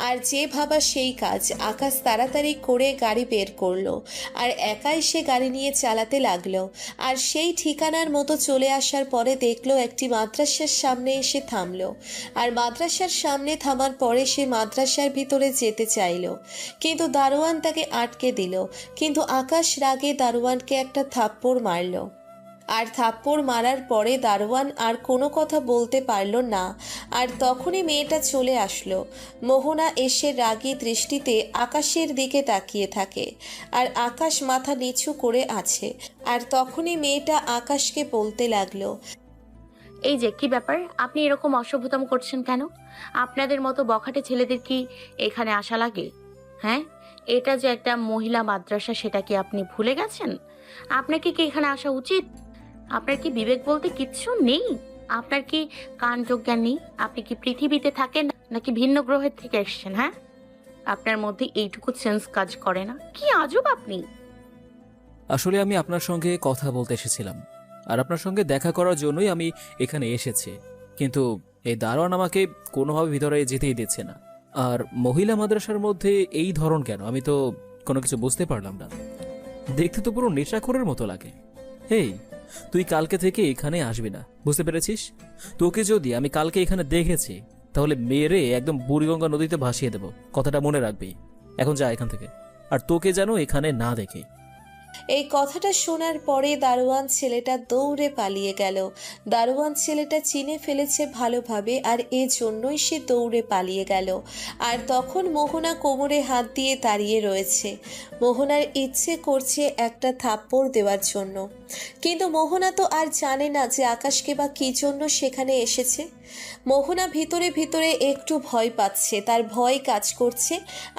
আর যে ভাবা সেই কাজ। আকাশ তাড়াতাড়ি করে গাড়ি বের করলো। আর একাই সে গাড়ি নিয়ে চালাতে লাগলো। আর সেই ঠিকানার মতো চলে আসার পরে দেখলো একটি মাদ্রাসার সামনে এসে থামলো। আর মাদ্রাসার সামনে থামার পরে সে মাদ্রাসার ভিতরে যেতে চাইলো, কিন্তু দারোয়ান তাকে আটকে দিল। কিন্তু আকাশ রাগে দারোয়ানকে একটা থাপ্পড় মারল। আর থাপ্পড় মারার পরে দারোয়ান আর কোনো কথা বলতে পারল না। আর তখনই মেয়েটা চলে আসলো। মোহনা এসে রাগী দৃষ্টিতে আকাশের দিকে তাকিয়ে থাকে। আর আকাশ মাথা নিচু করে আছে। আর তখনই মেয়েটা আকাশকে বলতে লাগলো। এই যে কি ব্যাপার, আপনি এরকম অসভ্যতাম করছেন কেন? আপনাদের মতো বখাটে ছেলেদের কি এখানে আসা লাগে? হ্যাঁ, এটা যে একটা মহিলা মাদ্রাসা সেটা কি আপনি ভুলে গেছেন? আপনাকে কি এখানে আসা উচিত? আপনার কি বিবেক বলতে কিচ্ছু নেই? আপনার কি কান যোগ জ্ঞান নেই? আপনি কি পৃথিবীতে থাকেন নাকি ভিন্ন গ্রহের থেকে এসেছেন? হ্যাঁ, আপনার মধ্যে এইটুকু সেন্স কাজ করে না? কি আজব আপনি! আসলে আমি আপনার সঙ্গে কথা বলতে এসেছিলাম, আর আপনার সঙ্গে দেখা করার জন্যই আমি এখানে এসেছি। কিন্তু এই দারোয়ান আমাকে কোনোভাবে ভিতরে যেতেই দিচ্ছে না। আর মহিলা মাদ্রাসার মধ্যে এই ধরন কেন, আমি তো কোনো কিছু বুঝতে পারলাম না। দেখতে তো পুরো নেশাখোরের মতো লাগে। হেই, তুই কালকে থেকে এখানে আসবি না, বুঝতে পেরেছিস? তোকে যদি আমি কালকে এখানে দেখেছি তাহলে মেরে একদম বুড়িগঙ্গা নদীতে ভাসিয়ে দেব, কথাটা মনে রাখবি। এখন যা এখান থেকে, আর তোকে যেন এখানে না দেখে। এই কথাটা শোনার পরে দারোয়ান ছেলেটা দৌড়ে পালিয়ে গেল। দারোয়ান ছেলেটা চিনে ফেলেছে ভালোভাবে, আর জন্যই সে দৌড়ে পালিয়ে গেল। আর তখন মোহনা কোমরে হাত দিয়ে দাঁড়িয়ে রয়েছে। মোহনার ইচ্ছে করছে একটা থাপ্পড় দেওয়ার জন্য, কিন্তু মোহনা তো আর জানে না যে আকাশকে বা কী জন্য সেখানে এসেছে। মোহনা ভিতরে ভিতরে একটু ভয় পাচ্ছে, তার ভয় কাজ করছে।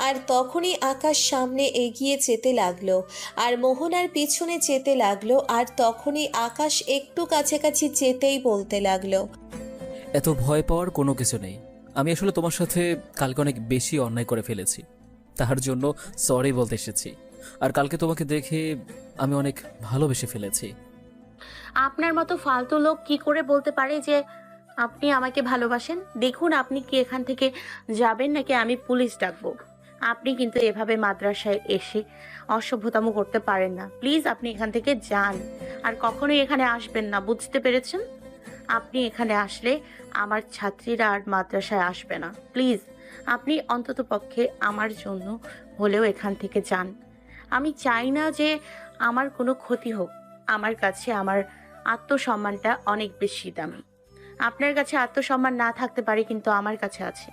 আর তখনই আকাশ সামনে এগিয়ে যেতে লাগলো, আর মোহনার পিছনে যেতে লাগলো। আর তখনই আকাশ একটু কাছাকাছি যেতেই বলতে লাগলো। এত ভয় পাওয়ার কোনো কিছু নেই। আমি আসলে তোমার সাথে কালকে অনেক বেশি অন্যায় করে ফেলেছি, তার জন্য সরি বলতে এসেছি। আর কালকে তোমাকে দেখে আমি অনেক ভালোবেসে ফেলেছি। আপনার মতো ফালতু লোক কি করে বলতে পারে যে আপনি আমাকে ভালোবাসেন? দেখুন, আপনি কি এখান থেকে যাবেন নাকি আমি পুলিশ ডাকবো? আপনি কিন্তু এভাবে মাদ্রাসায় এসে অসভ্যতামো করতে পারেন না। প্লিজ আপনি এখান থেকে যান, আর কখনোই এখানে আসবেন না, বুঝতে পেরেছেন? আপনি এখানে আসলে আমার ছাত্রীরা আর মাদ্রাসায় আসবে না। প্লিজ আপনি অন্তত পক্ষে আমার জন্য হলেও এখান থেকে যান। আমি চাই না যে আমার কোনো ক্ষতি হোক। আমার কাছে আমার আত্মসম্মানটা অনেক বেশি দামি। আপনার কাছে আত্মসম্মান না থাকতে পারে, কিন্তু আমার কাছে আছে।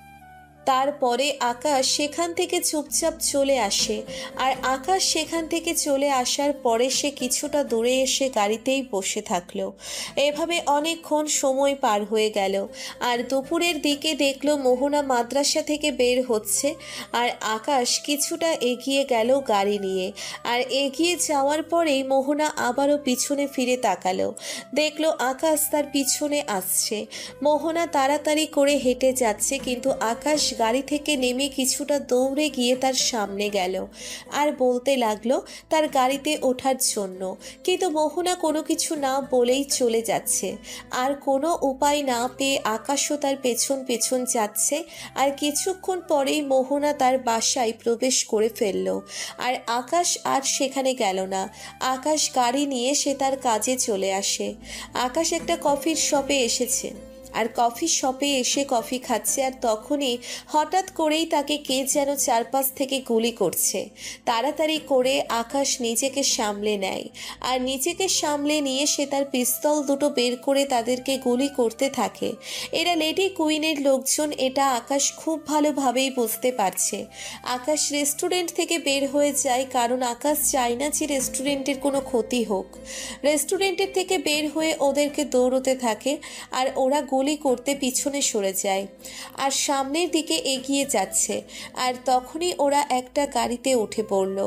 তারপরে আকাশ সেখান থেকে চুপচাপ চলে আসে। আর আকাশ সেখান থেকে চলে আসার পরে সে কিছুটা দূরে এসে গাড়িতেই বসে থাকলো। এভাবে অনেকক্ষণ সময় পার হয়ে গেল। আর দুপুরের দিকে দেখলো মোহনা মাদ্রাসা থেকে বের হচ্ছে। আর আকাশ কিছুটা এগিয়ে গেল গাড়ি নিয়ে। আর এগিয়ে যাওয়ার পরেই মোহনা আবারও পিছনে ফিরে তাকালো। দেখলো আকাশ তার পিছনে আসছে। মোহনা তাড়াতাড়ি করে হেঁটে যাচ্ছে, কিন্তু আকাশ গাড়ি থেকে নেমে কিছুটা দৌড়ে গিয়ে তার সামনে গেল আর বলতে লাগলো তার গাড়িতে ওঠার জন্য। কিন্তু মোহনা কোনো কিছু না বলেই চলে যাচ্ছে। আর কোনো উপায় না পেয়ে আকাশও তার পেছন পেছন যাচ্ছে। আর কিছুক্ষণ পরেই মোহনা তার বাসায় প্রবেশ করে ফেলল। আর আকাশ আর সেখানে গেল না। আকাশ গাড়ি নিয়ে সে তার কাজে চলে আসে। আকাশ একটা কফির শপে এসেছে আর কফি শপে এসে কফি খাচ্ছে। আর তখনই হঠাৎ করেই তাকে কে যেন চারপাশ থেকে গুলি করছে। তাড়াতাড়ি করে আকাশ নিজেকে সামলে নেয়। আর নিজেকে সামলে নিয়ে সে তার পিস্তল দুটো বের করে তাদেরকে গুলি করতে থাকে। এরা লেডি কুইনের লোকজন, এটা আকাশ খুব ভালোভাবেই বুঝতে পারছে। আকাশ রেস্টুরেন্ট থেকে বের হয়ে যায়, কারণ আকাশ চায় না যে রেস্টুরেন্টের কোনো ক্ষতি হোক। রেস্টুরেন্টের থেকে বের হয়ে ওদেরকে দৌড়তে থাকে। আর ওরা গুলি করতে পিছনে সরে যায় আর সামনের দিকে এগিয়ে যাচ্ছে। আর তখনই ওরা একটা গাড়িতে উঠে পড়ল।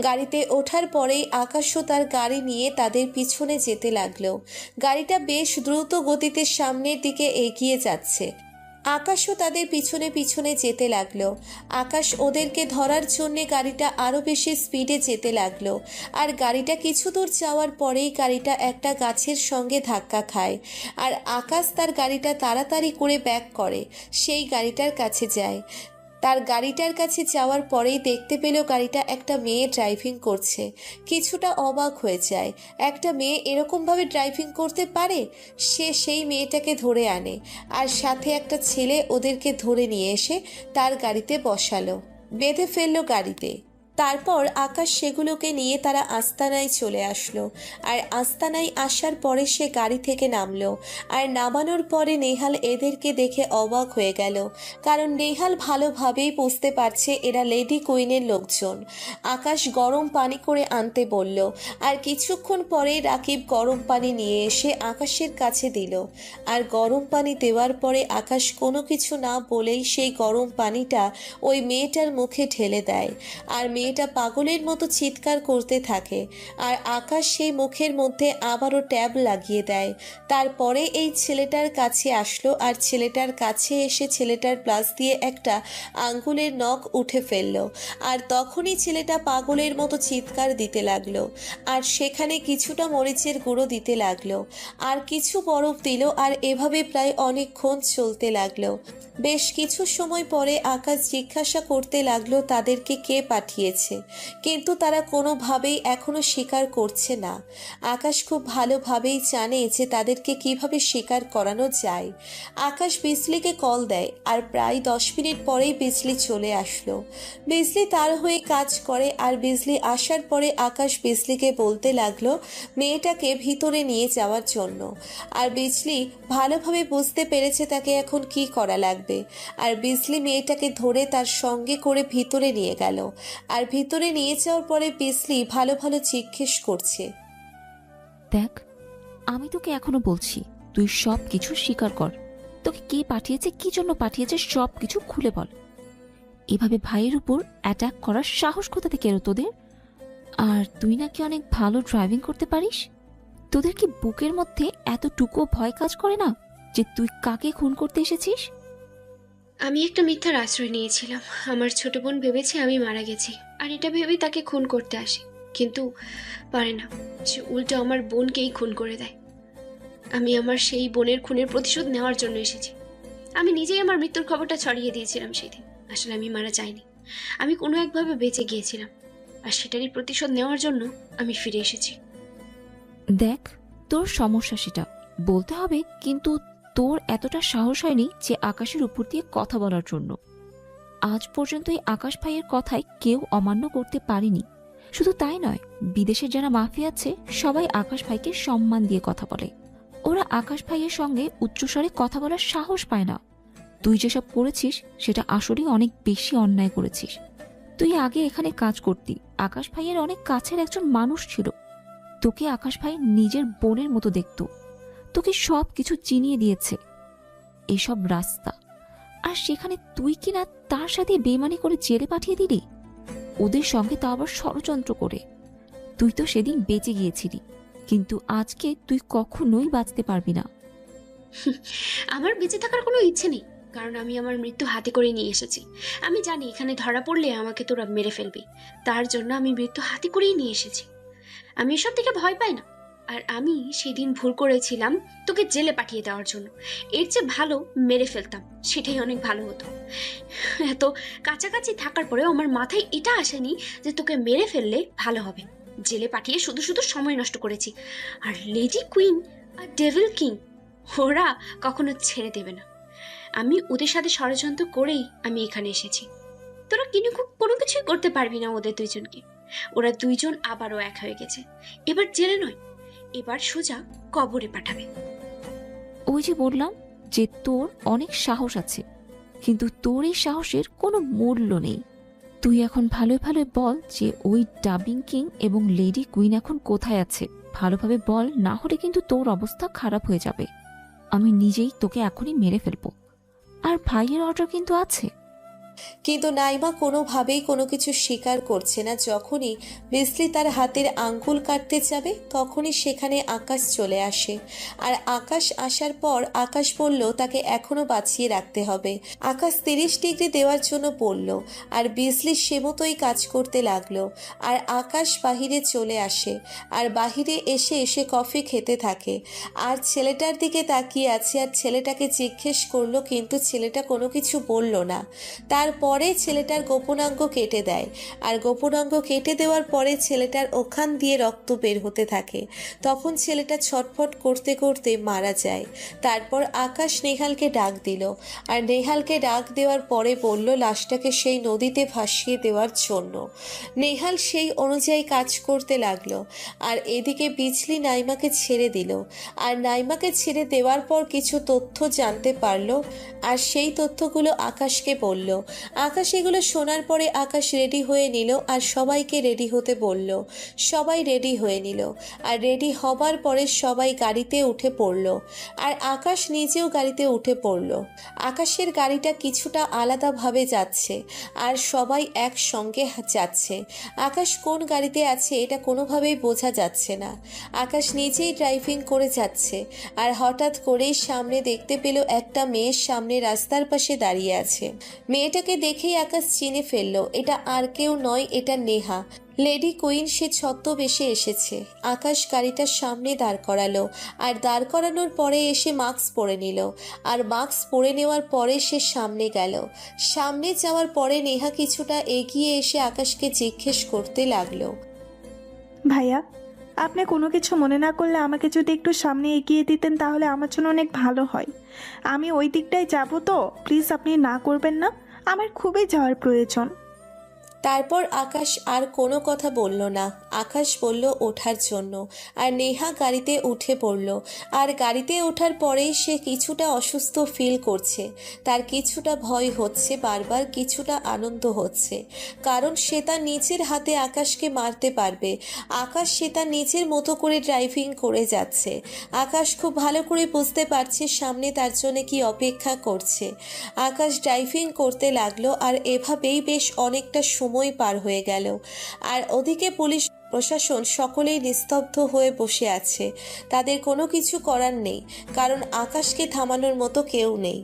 গাড়িতে ওঠার পরেই আকাশও তার গাড়ি নিয়ে তাদের পিছনে যেতে লাগলো। গাড়িটা বেশ দ্রুত গতিতে সামনের দিকে এগিয়ে যাচ্ছে। আকাশও তাদের পিছনে পিছনে যেতে লাগলো। আকাশ ওদেরকে ধরার জন্যে গাড়িটা আরও বেশি স্পিডে যেতে লাগলো। আর গাড়িটা কিছু দূর যাওয়ার পরেই গাড়িটা একটা গাছের সঙ্গে ধাক্কা খায়। আর আকাশ তার গাড়িটা তাড়াতাড়ি করে ব্যাক করে সেই গাড়িটার কাছে যায়। তার গাড়িটার কাছে যাওয়ার পরেই দেখতে পেল গাড়িটা একটা মেয়ে ড্রাইভিং করছে। কিছুটা অবাক হয়ে যায়, একটা মেয়ে এরকমভাবে ড্রাইভিং করতে পারে। সে সেই মেয়েটাকে ধরে আনে আর সাথে একটা ছেলে ওদেরকে ধরে নিয়ে এসে তার গাড়িতে বসালো, বেঁধে ফেললো গাড়িতে। তারপর আকাশ সেগুলোকে নিয়ে তারা আস্তানায় চলে আসলো। আর আস্তানায় আসার পরে সে গাড়ি থেকে নামলো। আর নামানোর পরে নেহাল এদেরকে দেখে অবাক হয়ে গেল, কারণ নেহাল ভালোভাবেই বুঝতে পারছে এরা লেডি কুইনের লোকজন। আকাশ গরম পানি করে আনতে বলল। আর কিছুক্ষণ পরে রাকিব গরম পানি নিয়ে এসে আকাশের কাছে দিল। আর গরম পানি দেওয়ার পরে আকাশ কোনো কিছু না বলেই সেই গরম পানিটা ওই মেয়েটার মুখে ঢেলে দেয়। আর মেয়েটা পাগলের মতো চিৎকার করতে থাকে। আর আকাশ সেই মুখের মধ্যে আবারও ট্যাব লাগিয়ে দেয়। তারপরে এই ছেলেটার কাছে আসলো। আর ছেলেটার কাছে এসে ছেলেটার প্লাস দিয়ে একটা আঙ্গুলের নখ উঠে ফেললো। আর তখনই ছেলেটা পাগলের মতো চিৎকার দিতে লাগলো। আর সেখানে কিছুটা মরিচের গুঁড়ো দিতে লাগলো, আর কিছু বরফ দিল। আর এভাবে প্রায় অনেকক্ষণ চলতে লাগলো। বেশ কিছু সময় পরে আকাশ জিজ্ঞাসা করতে লাগলো তাদেরকে কে পাঠিয়েছে, কিন্তু তারা কোনোভাবেই এখনো স্বীকার করছে না। আকাশ খুব ভালোভাবেই জানে যে তাদেরকে কিভাবে স্বীকার করানো যায়। আকাশ বিজলিকে কল দেয়। আর প্রায় 10 মিনিট পরেই বিজলি চলে আসলো। বিজলি তার হয়ে কাজ করে। আর বিজলি আসার পরে আকাশ বিজলিকে বলতে লাগলো মেয়েটাকে ভিতরে নিয়ে যাওয়ার জন্য। আর বিজলি ভালোভাবে বুঝতে পেরেছে তাকে এখন কি করা লাগবে। আর বিজলি মেয়েটাকে ধরে তার সঙ্গে করে ভিতরে নিয়ে গেল। আর ভিতরে নিয়ে যাওয়ার পরে বিজলি ভালো ভালো জিজ্ঞেস করছে, দেখ, আমি তোকে এখনো বলছি তুই সব কিছু স্বীকার কর। তোকে কে পাঠিয়েছে, কি জন্য পাঠিয়েছে, সব কিছু খুলে বল। এভাবে ভাইয়ের উপর অ্যাটাক করার সাহস কোথা থেকে এলো তোদের? আর তুই নাকি অনেক ভালো ড্রাইভিং করতে পারিস। তোদের কি বুকের মধ্যে এতটুকু ভয় কাজ করে না যে তুই কাকে খুন করতে এসেছিস? আমি একটা মিথ্যার আশ্রয় নিয়েছিলাম। আমার ছোট বোন ভেবেছে আমি মারা গেছি, আর এটা ভেবেই তাকে খুন করতে আসে, কিন্তু পারে না। সে উল্টো আমার বোনকেই খুন করে দেয়। আমি আমার সেই বোনের খুনের প্রতিশোধ নেওয়ার জন্য এসেছি। আমি নিজেই আমার মৃত্যুর খবরটা ছড়িয়ে দিয়েছিলাম সেদিন। আসলে আমি মারা যাইনি, আমি কোনো একভাবে বেঁচে গিয়েছিলাম, আর সেটারই প্রতিশোধ নেওয়ার জন্য আমি ফিরে এসেছি। দেখ, তোর সমস্যা সেটা বলতে হবে, কিন্তু তোর এতটা সাহস হয়নি যে আকাশের উপর দিয়ে কথা বলার জন্য। আজ পর্যন্ত এই আকাশ ভাইয়ের কথায় কেউ অমান্য করতে পারেনি। শুধু তাই নয়, বিদেশের যারা মাফিয়া আছে সবাই আকাশ ভাইকে সম্মান দিয়ে কথা বলে। ওরা আকাশ ভাইয়ের সঙ্গে উচ্চস্বরে কথা বলার সাহস পায় না। তুই যেসব করেছিস সেটা আসলেই অনেক বেশি অন্যায় করেছিস। তুই আগে এখানে কাজ করতি, আকাশ ভাইয়ের অনেক কাছের একজন মানুষ ছিল। তোকে আকাশ ভাই নিজের বোনের মতো দেখতো, তোকে সব কিছু চিনিয়ে দিয়েছে, এসব রাস্তা। আর সেখানে তুই কিনা তার সাথে বেমানি করে জেলে পাঠিয়ে দিলি, ওদের সঙ্গে তা আবার ষড়যন্ত্র করে। তুই তো সেদিন বেঁচে গিয়েছিলি, কিন্তু আজকে তুই কখনোই বাঁচতে পারবি না। আমার বেঁচে থাকার কোনো ইচ্ছে নেই, কারণ আমি আমার মৃত্যু হাতে করে নিয়ে এসেছি। আমি জানি এখানে ধরা পড়লে আমাকে তোরা মেরে ফেলবি, তার জন্য আমি মৃত্যু হাতে করেই নিয়ে এসেছি। আমি এসব থেকে ভয় পাই না। আর আমি সেদিন ভুল করেছিলাম তোকে জেলে পাঠিয়ে দেওয়ার জন্য। এর চেয়ে ভালো মেরে ফেলতাম, সেটাই অনেক ভালো হতো। এত কাছাকাছি থাকার পরেও আমার মাথায় এটা আসেনি যে তোকে মেরে ফেললে ভালো হবে। জেলে পাঠিয়ে শুধু শুধু সময় নষ্ট করেছি। আর লেডি কুইন আর ডেভিল কিং, ওরা কখনো ছেড়ে দেবে না। আমি ওদের সাথে ষড়যন্ত্র করেই আমি এখানে এসেছি। তোরা কোনো কিছুই করতে পারবি না ওদের দুইজনকে। ওরা দুইজন আবারও এক হয়ে গেছে। এবার জেলে নয়, এবার সোজা কবরে পাঠাবে। ওই যে বললাম যে তোর অনেক সাহস আছে, কিন্তু তোর এই সাহসের কোনো মূল্য নেই। তুই এখন ভালোই ভালোই বল যে ওই ডাবিং কিং এবং লেডি কুইন এখন কোথায় আছে। ভালোভাবে বল, না হলে কিন্তু তোর অবস্থা খারাপ হয়ে যাবে। আমি নিজেই তোকে এখনই মেরে ফেলবো। আর ভাইয়ের অর্ডার কিন্তু আছে। কিন্তু নাইমা কোনোভাবেই কোনো কিছু স্বীকার করছে না। যখনই বিজলি তার হাতের আঙ্গুল কাটতে যাবে তখনই সেখানে আকাশ চলে আসে। আর আকাশ আসার পর আকাশ বলল তাকে এখনো বাঁচিয়ে রাখতে হবে। আকাশ 30 ডিগ্রি দেওয়ার জন্য বলল, আর বিজলি সে মতোই কাজ করতে লাগলো। আর আকাশ বাহিরে চলে আসে, আর বাহিরে এসে এসে কফি খেতে থাকে। আর ছেলেটার দিকে তাকিয়ে আছে, আর ছেলেটাকে জিজ্ঞেস করলো, কিন্তু ছেলেটা কোনো কিছু বলল না। তারপরে ছেলেটার গোপনাঙ্গ কেটে দেয়, আর গোপনাঙ্গ কেটে দেওয়ার পরে ছেলেটার ওখান দিয়ে রক্ত বের হতে থাকে। তখন ছেলেটা ছটফট করতে করতে মারা যায়। তারপর আকাশ নেহালকে ডাক দিল, আর নেহালকে ডাক দেওয়ার পরে বলল লাশটাকে সেই নদীতে ভাসিয়ে দেওয়ার জন্য। নেহাল সেই অনুযায়ী কাজ করতে লাগলো। আর এদিকে বিজলি নাইমাকে ছেড়ে দিল। আর নাইমাকে ছেড়ে দেওয়ার পর কিছু তথ্য জানতে পারলো, আর সেই তথ্যগুলো আকাশকে বলল। আকাশ এগুলো শোনার পরে আকাশ রেডি হয়ে নিল, আর সবাইকে রেডি হতে বলল। সবাই রেডি হয়ে নিল, আর রেডি হবার পরে সবাই গাড়িতে উঠে পড়ল। আর আকাশ নিজেও গাড়িতে উঠে পড়ল। আকাশের গাড়িটা কিছুটা আলাদাভাবে যাচ্ছে, আর সবাই একসঙ্গে যাচ্ছে। আকাশ কোন গাড়িতে আছে এটা কোনোভাবেই বোঝা যাচ্ছে না। আকাশ নিজেই ড্রাইভিং করে যাচ্ছে, আর হঠাৎ করেই সামনে দেখতে পেল একটা মেয়ের সামনে রাস্তার পাশে দাঁড়িয়ে আছে। মেয়েটাকে দেখেই আকাশ চিনে ফেললো, এটা আর কেউ নয়, এটা নেহা, লেডি কুইন। সে ছদ্মবেশে এসেছে। আকাশ গাড়িটার সামনে দাঁড় করালো, আর দাঁড় করানোর পরে এসে মাস্ক পরে নিল। আর মাস্ক পরে নেওয়ার পরে সে সামনে গেল। সামনে যাওয়ার পরে নেহা কিছুটা এগিয়ে এসে আকাশকে জিজ্ঞেস করতে লাগলো, ভাইয়া, আপনি কোনো কিছু মনে না করলে আমাকে যদি একটু সামনে এগিয়ে দিতেন তাহলে আমার জন্য অনেক ভালো হয়। আমি ওই দিকটায় যাব তো, প্লিজ আপনি না করবেন না, আমার খুবই যাওয়ার প্রয়োজন। তারপর আকাশ আর কোনো কথা বলল না। আকাশ বলল ওঠার জন্য, আর নেহা গাড়িতে উঠে পড়ল। আর গাড়িতে ওঠার পরেই সে কিছুটা অসুস্থ ফিল করছে। তার কিছুটা ভয় হচ্ছে, বারবার কিছুটা আনন্দ হচ্ছে, কারণ সে তার নিজের হাতে আকাশকে মারতে পারবে। আকাশ সে তার নিজের মতো করে ড্রাইভিং করে যাচ্ছে। আকাশ খুব ভালো করে বুঝতে পারছে সামনে তার জন্য কি অপেক্ষা করছে। আকাশ ড্রাইভিং করতে লাগলো, আর এভাবেই বেশ অনেকটা সময় পার হয়ে গেল। আর ওদিকে পুলিশ প্রশাসন সকলেই নিস্তব্ধ হয়ে বসে আছে। তাদের কোনো কিছু করার নেই, কারণ আকাশকে থামানোর মতো কেউ নেই।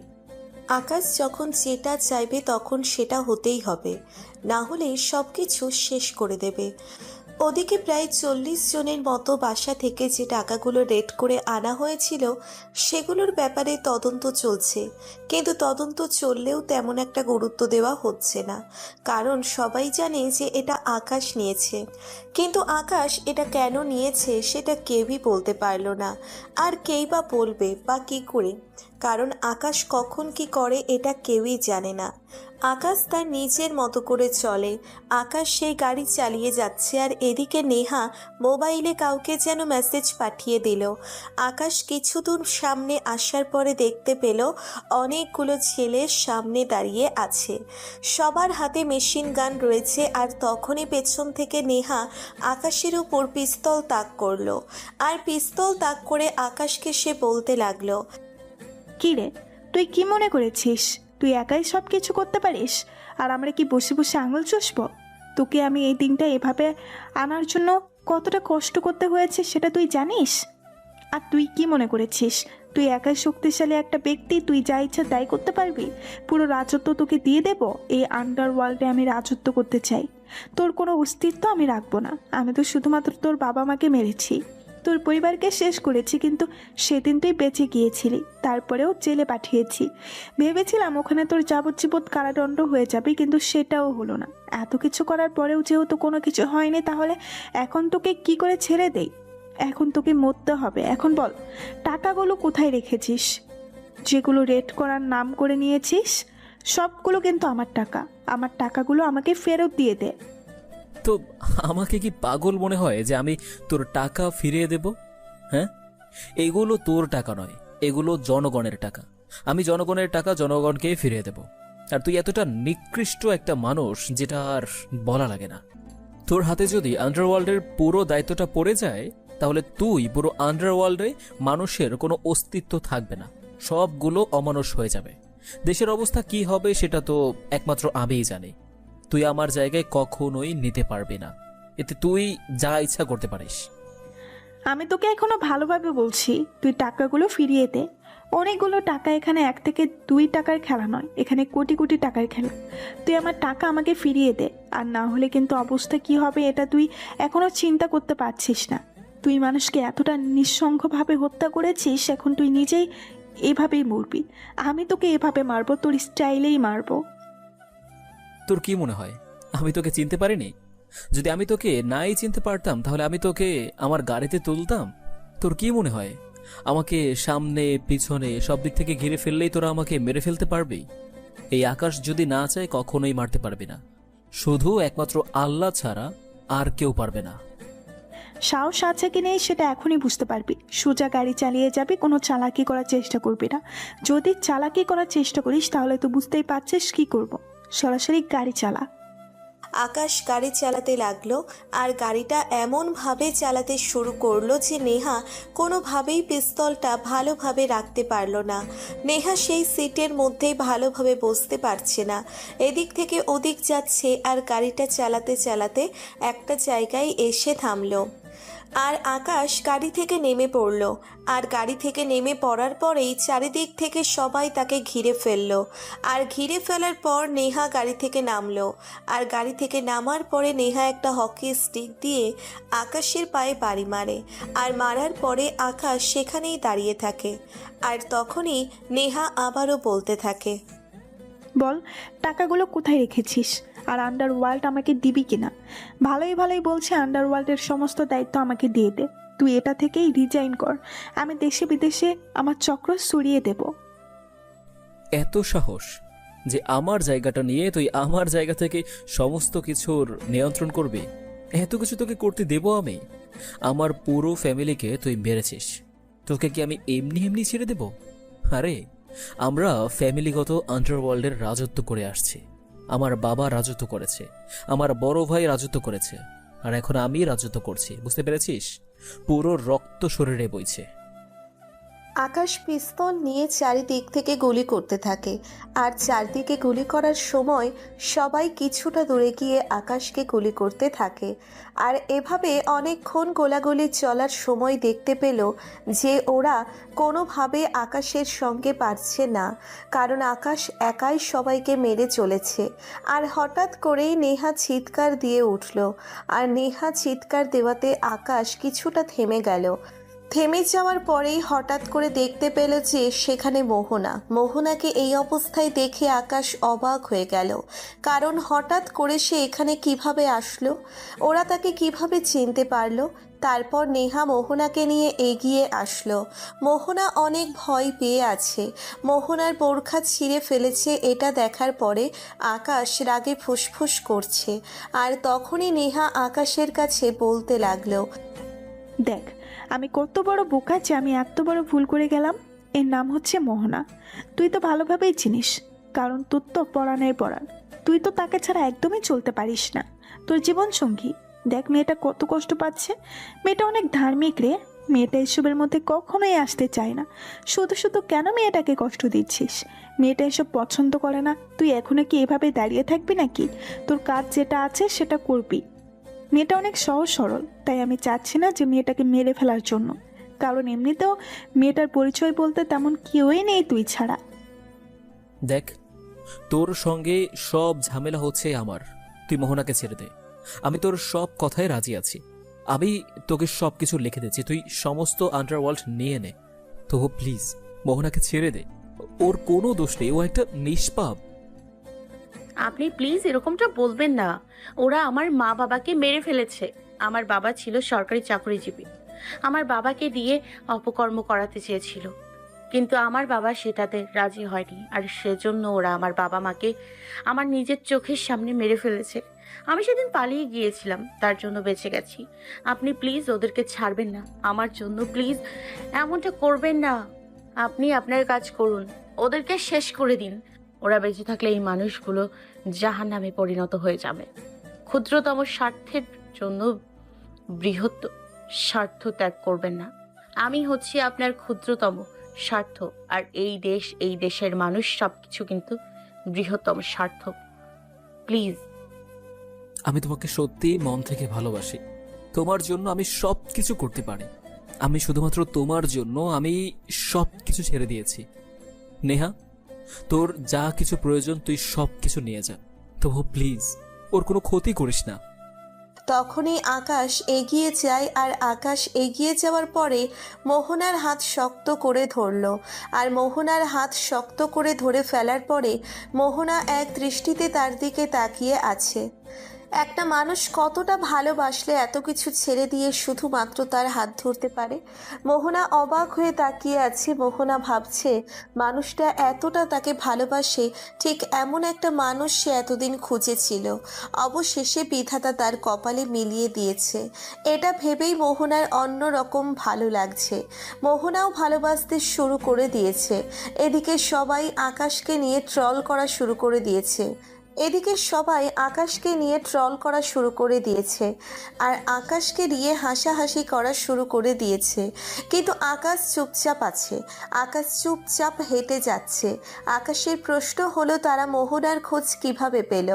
আকাশ যখন যেটা চাইবে তখন সেটা হতেই হবে, না হলে সব কিছু শেষ করে দেবে। ওদিকে প্রায় 40 জনের মতো বাসা থেকে যে টাকাগুলো রেড করে আনা হয়েছিল সেগুলোর ব্যাপারে তদন্ত চলছে, কিন্তু তদন্ত চললেও তেমন একটা গুরুত্ব দেওয়া হচ্ছে না, কারণ সবাই জানে যে এটা আকাশ নিয়েছে। কিন্তু আকাশ এটা কেন নিয়েছে সেটা কেউই বলতে পারলো না, আর কেই বা বলবে বা কী করে। কারণ আকাশ কখন কি করে এটা কেউই জানে না। আকাশ তার নিজের মতো করে চলে। আকাশ সেই গাড়ি চালিয়ে যাচ্ছে আর এদিকে নেহা মোবাইলে কাউকে যেন মেসেজ পাঠিয়ে দিল। আকাশ কিছু দূর সামনে আসার পরে দেখতে পেল অনেকগুলো ছেলে সামনে দাঁড়িয়ে আছে, সবার হাতে মেশিন গান রয়েছে। আর তখনই পেছন থেকে নেহা আকাশের উপর পিস্তল তাক করলো। আর পিস্তল তাক করে আকাশকে সে বলতে লাগলো, কি রে, তুই কি মনে করেছিস তুই একাই সব কিছু করতে পারিস আর আমরা কি বসে বসে আঙুল চুষবো? তোকে আমি এই দিনটা এভাবে আনার জন্য কতটা কষ্ট করতে হয়েছে সেটা তুই জানিস? আর তুই কি মনে করেছিস তুই একাই শক্তিশালী একটা ব্যক্তি, তুই যা ইচ্ছা তাই করতে পারবি? পুরো রাজত্ব তোকে দিয়ে দেব। এই আন্ডারওয়ার্ল্ডে আমি রাজত্ব করতে চাই, তোর কোনো অস্তিত্ব আমি রাখবো না। আমি তো শুধুমাত্র তোর বাবা মাকে মেরেছি, তোর পরিবারকে শেষ করেছি, কিন্তু সেদিন তুই বেঁচে গিয়েছিলি, তারপরেও জেলে পাঠিয়েছি। ভেবেছিলাম ওখানে তোর যাবজ্জীবন কারাদণ্ড হয়ে যাবে, কিন্তু সেটাও হলো না। এত কিছু করার পরেও যেহেতু কোনো কিছু হয়নি, তাহলে এখন তোকে কি করে ছেড়ে দেই? এখন তোকে মরতে হবে। এখন বল, টাকাগুলো কোথায় রেখেছিস? যেগুলো রেড করার নাম করে নিয়েছিস সবগুলো কিন্তু আমার টাকা। আমার টাকাগুলো আমাকে ফেরত দিয়ে দে। তো আমাকে কি পাগল মনে হয় যে আমি তোর টাকা ফিরিয়ে দেব? হ্যাঁ, এগুলো তোর টাকা নয়, এগুলো জনগণের টাকা। আমি জনগণের টাকা জনগণকে ফিরিয়ে দেব। আর তুই এতটা নিকৃষ্ট একটা মানুষ যেটা আর বলা লাগে না। তোর হাতে যদি আন্ডারওয়ার্ল্ডের পুরো দায়িত্বটা পড়ে যায়, তাহলে তুই পুরো আন্ডারওয়ার্ল্ডে মানুষের কোনো অস্তিত্ব থাকবে না, সবগুলো অমানুষ হয়ে যাবে। দেশের অবস্থা কি হবে সেটা তো একমাত্র আমিই জানি। তুই আমার জায়গায় কখনোই নিতে পারবি না, এতে তুই যা ইচ্ছা করতে পারিস। আমি তোকে এখনো ভালোভাবে বলছি, তুই টাকাগুলো ফিরিয়ে দে। অনেকগুলো টাকা, এখানে 1 থেকে 2 টাকার খেলা নয়, এখানে কোটি কোটি টাকার খেলা। তুই আমার টাকা আমাকে ফিরিয়ে দে, আর না হলে কিন্তু অবস্থা কি হবে এটা তুই এখনো চিন্তা করতে পারছিস না। তুই মানুষকে এতটা নিঃসঙ্গভাবে হত্যা করেছিস, এখন তুই নিজেই এভাবেই মরবি। আমি তোকে এভাবে মারবো, তোর স্টাইলেই মারবো। তোর কি মনে হয় আমি তোকে চিনতে পারিনি? যদি আমি তোকে নাই চিনতে পারতাম তাহলে আমি তোকে আমার গাড়িতে তুলতাম? তোর কি মনে হয় আমাকে সামনে পিছনে সব দিক থেকে ঘিরে ফেললেই তোরা আমাকে মেরে ফেলতে পারবি? এই আকাশ যদি না চায় কখনোই মারতে পারবি না, শুধু একমাত্র আল্লাহ ছাড়া আর কেউ পারবে না। সাহস আছে কি নেই সেটা এখনই বুঝতে পারবি। সোজা গাড়ি চালিয়ে যাবি, কোনো চালাকি করার চেষ্টা করবি না। যদি চালাকি করার চেষ্টা করিস তাহলে তো বুঝতেই পারছিস কি করব। সরাসরি গাড়ি চালা। আকাশ গাড়ি চালাতে লাগলো আর গাড়িটা এমনভাবে চালাতে শুরু করলো যে নেহা কোনোভাবেই পিস্তলটা ভালোভাবে রাখতে পারলো না। নেহা সেই সিটের মধ্যেই ভালোভাবে বসতে পারছে না, এদিক থেকে ওদিক যাচ্ছে আর গাড়িটা চালাতে চালাতে একটা জায়গায় এসে থামলো। আর আকাশ গাড়ি থেকে নেমে পড়ল। আর গাড়ি থেকে নেমে পড়ার পরেই চারিদিক থেকে সবাই তাকে ঘিরে ফেললো। আর ঘিরে ফেলার পর নেহা গাড়ি থেকে নামলো। আর গাড়ি থেকে নামার পরে নেহা একটা হকি স্টিক দিয়ে আকাশের পায়ে বাড়ি মারে। আর মারার পরে আকাশ সেখানেই দাঁড়িয়ে থাকে। আর তখনই নেহা আবারও বলতে থাকে, বল, টাকাগুলো কোথায় রেখেছিস? আর আন্ডারওয়ার্ল্ড আমাকে দিবি কিনা? ভালোই ভালোই বলছে আন্ডারওয়ার্ল্ডের সমস্ত দায়িত্ব আমাকে দিয়ে দে। তুই এটা থেকেই রিজাইন কর, আমি দেশে বিদেশে আমার চক্র সরিয়ে দেব। এত সাহস যে আমার জায়গাটা নিয়ে তুই আমার জায়গা থেকে সমস্ত কিছুর নিয়ন্ত্রণ করবি? এত কিছু তোকে করতে দেব আমি? আমার পুরো ফ্যামিলিকে তুই মেরেছিস, তোকে কি আমি এমনি এমনি ছেড়ে দেব? আরে আমরা ফ্যামিলিগত আন্ডারওয়ার্ল্ডের রাজত্ব করে আসছি। আমার বাবা রাজত্ব করেছে, আমার বড় ভাই রাজত্ব করেছে, আর এখন আমি রাজত্ব করছি, বুঝতে পেরেছিস? পুরো রক্ত শরীরে বইছে। আকাশ পিস্তল নিয়ে চারিদিক থেকে গুলি করতে থাকে। আর চারদিকে গুলি করার সময় সবাই কিছুটা দূরে গিয়ে আকাশকে গুলি করতে থাকে। আর এভাবে অনেকক্ষণ গোলাগুলি চলার সময় দেখতে পেল যে ওরা কোনোভাবে আকাশের সঙ্গে পারছে না, কারণ আকাশ একাই সবাইকে মেরে চলেছে। আর হঠাৎ করেই নেহা চিৎকার দিয়ে উঠল। আর নেহা চিৎকার দেওয়াতে আকাশ কিছুটা থেমে গেল। থেমে যাওয়ার পরেই হঠাৎ করে দেখতে পেল যে সেখানে মোহনা। মোহনাকে এই অবস্থায় দেখে আকাশ অবাক হয়ে গেল, কারণ হঠাৎ করে সে এখানে কিভাবে আসলো, ওরা তাকে কিভাবে চিনতে পারলো। তারপর নেহা মোহনাকে নিয়ে এগিয়ে আসলো। মোহনা অনেক ভয় পেয়ে আছে। মোহনার বোরখা ছিঁড়ে ফেলেছে এটা দেখার পরে আকাশ রাগে ফুসফুস করছে। আর তখনই নেহা আকাশের কাছে বলতে লাগলো, দেখ আমি কত বড় বোকা যে আমি এত বড় ভুল করে গেলাম। এর নাম হচ্ছে মোহনা। তুই তো ভালোভাবেই চিনিস, কারণ তোর তো পরাণের পরাণ। তুই তো তাকে ছাড়া একদমই চলতে পারিস না। তোর জীবন সঙ্গী। দেখ মেয়েটা কত কষ্ট পাচ্ছে। মেয়েটা অনেক ধার্মিক রে। মেয়েটা এসবের মধ্যে কখনোই আসতে চায় না। শুধু শুধু কেন মেয়েটাকে কষ্ট দিচ্ছিস? মেয়েটা এসব পছন্দ করে না। তুই এখনো কি এভাবে দাঁড়িয়ে থাকবি নাকি? তোর কাজ যেটা আছে সেটা করবি। মেয়েটা অনেক সহজ সরল, তাই আমি চাচ্ছি না যে মেয়েটাকে মেরে ফেলার জন্য, কারণ এমনিতেও মেয়েটার পরিচয় বলতে তেমন কেউই নেই তুই ছাড়া। দেখ, তোর সঙ্গে সব ঝামেলা হচ্ছে আমার। তুই মোহনাকে ছেড়ে দে। আমি তোর সব কথায় রাজি আছি। আমি তোকে সব কিছু লিখে দিচ্ছি, তুই সমস্ত আন্ডারওয়ার্ল্ড নিয়ে নে। তো প্লিজ মোহনাকে ছেড়ে দে। ওর কোনো দোষ নেই, ও একটা নিষ্পাপ। আপনি প্লিজ এরকমটা বলবেন না। ওরা আমার মা বাবাকে মেরে ফেলেছে। আমার বাবা ছিল সরকারি চাকরিজীবী। আমার বাবাকে দিয়ে অপকর্ম করাতে চেয়েছিল, কিন্তু আমার বাবা সেটাতে রাজি হয়নি, আর সেজন্য ওরা আমার বাবা মাকে আমার নিজের চোখের সামনে মেরে ফেলেছে। আমি সেদিন পালিয়ে গিয়েছিলাম, তার জন্য বেঁচে গেছি। আপনি প্লিজ ওদেরকে ছাড়বেন না আমার জন্য, প্লিজ এমনটা করবেন না। আপনি আপনার কাজ করুন, ওদেরকে শেষ করে দিন। ওরা বেঁচে থাকলে এই মানুষগুলো জাহান্নামে পরিণত হয়ে যাবে। ক্ষুদ্রতম স্বার্থের জন্য বৃহৎ স্বার্থ ত্যাগ করবেন না। আমি হচ্ছি আপনার ক্ষুদ্রতম স্বার্থ, আর এই দেশ, এই দেশের মানুষ সবকিছু কিন্তু বৃহত্তম স্বার্থ। প্লিজ। আমি তোমাকে সত্যি মন থেকে ভালোবাসি। তোমার জন্য আমি সব কিছু করতে পারি। আমি শুধুমাত্র তোমার জন্য আমি সব কিছু ছেড়ে দিয়েছি। নেহা, তোর যা কিছু প্রয়োজন তুই সব কিছু নিয়ে যা। তবু প্লিজ ওর কোনো ক্ষতি করিস না। তখনই আকাশ এগিয়ে যায়, আর আকাশ এগিয়ে যাওয়ার পরে মোহনার হাত শক্ত করে ধরল। আর মোহনার হাত শক্ত করে ধরে ফেলার পরে মোহনা এক দৃষ্টিতে তার দিকে তাকিয়ে আছে। একটা মানুষ কতটা ভালোবাসলে এত কিছু ছেড়ে দিয়ে শুধুমাত্র তার হাত ধরতে পারে। মোহনা অবাক হয়ে তাকিয়ে আছে। মোহনা ভাবছে মানুষটা এতটা তাকে ভালোবাসে, ঠিক এমন একটা মানুষ সে এতদিন খুঁজেছিল। অবশেষে বিধাতা তার কপালে মিলিয়ে দিয়েছে। এটা ভেবেই মোহনার অন্যরকম ভালো লাগছে। মোহনাও ভালোবাসতে শুরু করে দিয়েছে। এদিকে সবাই আকাশকে নিয়ে ট্রল করা শুরু করে দিয়েছে। আর আকাশকে নিয়ে হাসাহাসি করা শুরু করে দিয়েছে। কিন্তু আকাশ চুপচাপ আছে। আকাশ চুপচাপ হেঁটে যাচ্ছে। আকাশের প্রশ্ন হলো তারা মোহনার খোঁজ কিভাবে পেল।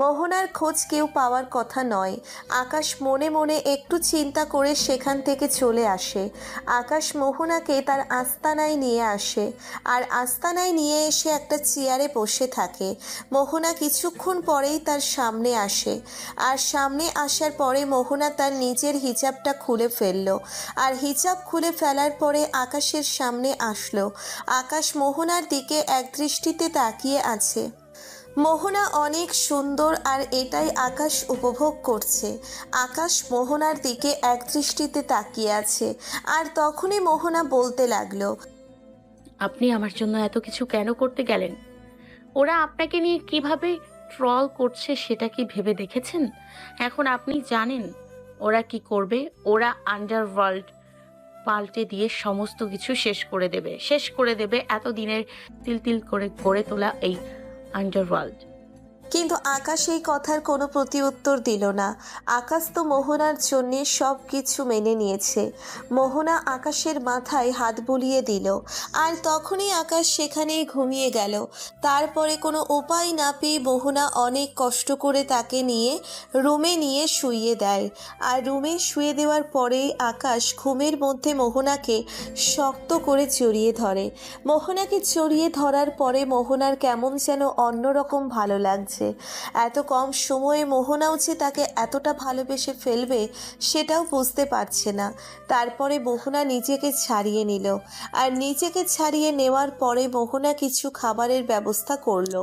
মোহনার খোঁজ কেউ পাওয়ার কথা নয়। আকাশ মনে মনে একটু চিন্তা করে সেখান থেকে চলে আসে। আকাশ মোহনাকে তার আস্তানায় নিয়ে আসে, আর আস্তানায় নিয়ে এসে একটা চেয়ারে বসে থাকে। মোহনা কিছুক্ষণ পরেই তার সামনে আসে, আর সামনে আসার পরে মোহনা তার নিজের হিজাবটা খুলে ফেলল। আর হিজাব খুলে ফেলার পরে আকাশের সামনে আসলো। আকাশ মোহনার দিকে একদৃষ্টিতে তাকিয়ে আছে। মোহনা অনেক সুন্দর, আর এটাই আকাশ উপভোগ করছে। আকাশ মোহনার দিকে একদৃষ্টিতে তাকিয়ে আছে। আর তখনই মোহনা বলতে লাগলো, আপনি আমার জন্য এত কিছু কেন করতে গেলেন? ওরা আপনাকে নিয়ে কিভাবে ট্রল করছে সেটা কি ভেবে দেখেছেন? এখন আপনি জানেন ওরা কি করবে। ওরা আন্ডারওয়ার্ল্ড পাল্টে দিয়ে সমস্ত কিছু শেষ করে দেবে এতদিনের তিল তিল করে গড়ে তোলা এই আন্ডারওয়ার্ল্ড। কিন্তু আকাশ এই কথার কোনো প্রতিউত্তর দিল না। আকাশ তো মোহনার জন্যে সব কিছু মেনে নিয়েছে। মোহনা আকাশের মাথায় হাত বুলিয়ে দিল, আর তখনই আকাশ সেখানেই ঘুমিয়ে গেল। তারপরে কোনো উপায় না পেয়ে মোহনা অনেক কষ্ট করে তাকে নিয়ে রুমে নিয়ে শুইয়ে দেয়। আর রুমে শুয়ে দেওয়ার পরেই আকাশ ঘুমের মধ্যে মোহনাকে শক্ত করে জড়িয়ে ধরে। মোহনাকে জড়িয়ে ধরার পরে মোহনার কেমন যেন অন্যরকম ভালো লাগছে। লাগছে। এত কম সময়ে মোহনাও যে তাকে এতটা ভালোবেসে ফেলবে সেটাও বুঝতে পারছে না। তারপরে মোহনা নিজেকে ছাড়িয়ে নিল, আর নিজেকে ছাড়িয়ে নেওয়ার পরে মোহনা কিছু খাবারের ব্যবস্থা করলো।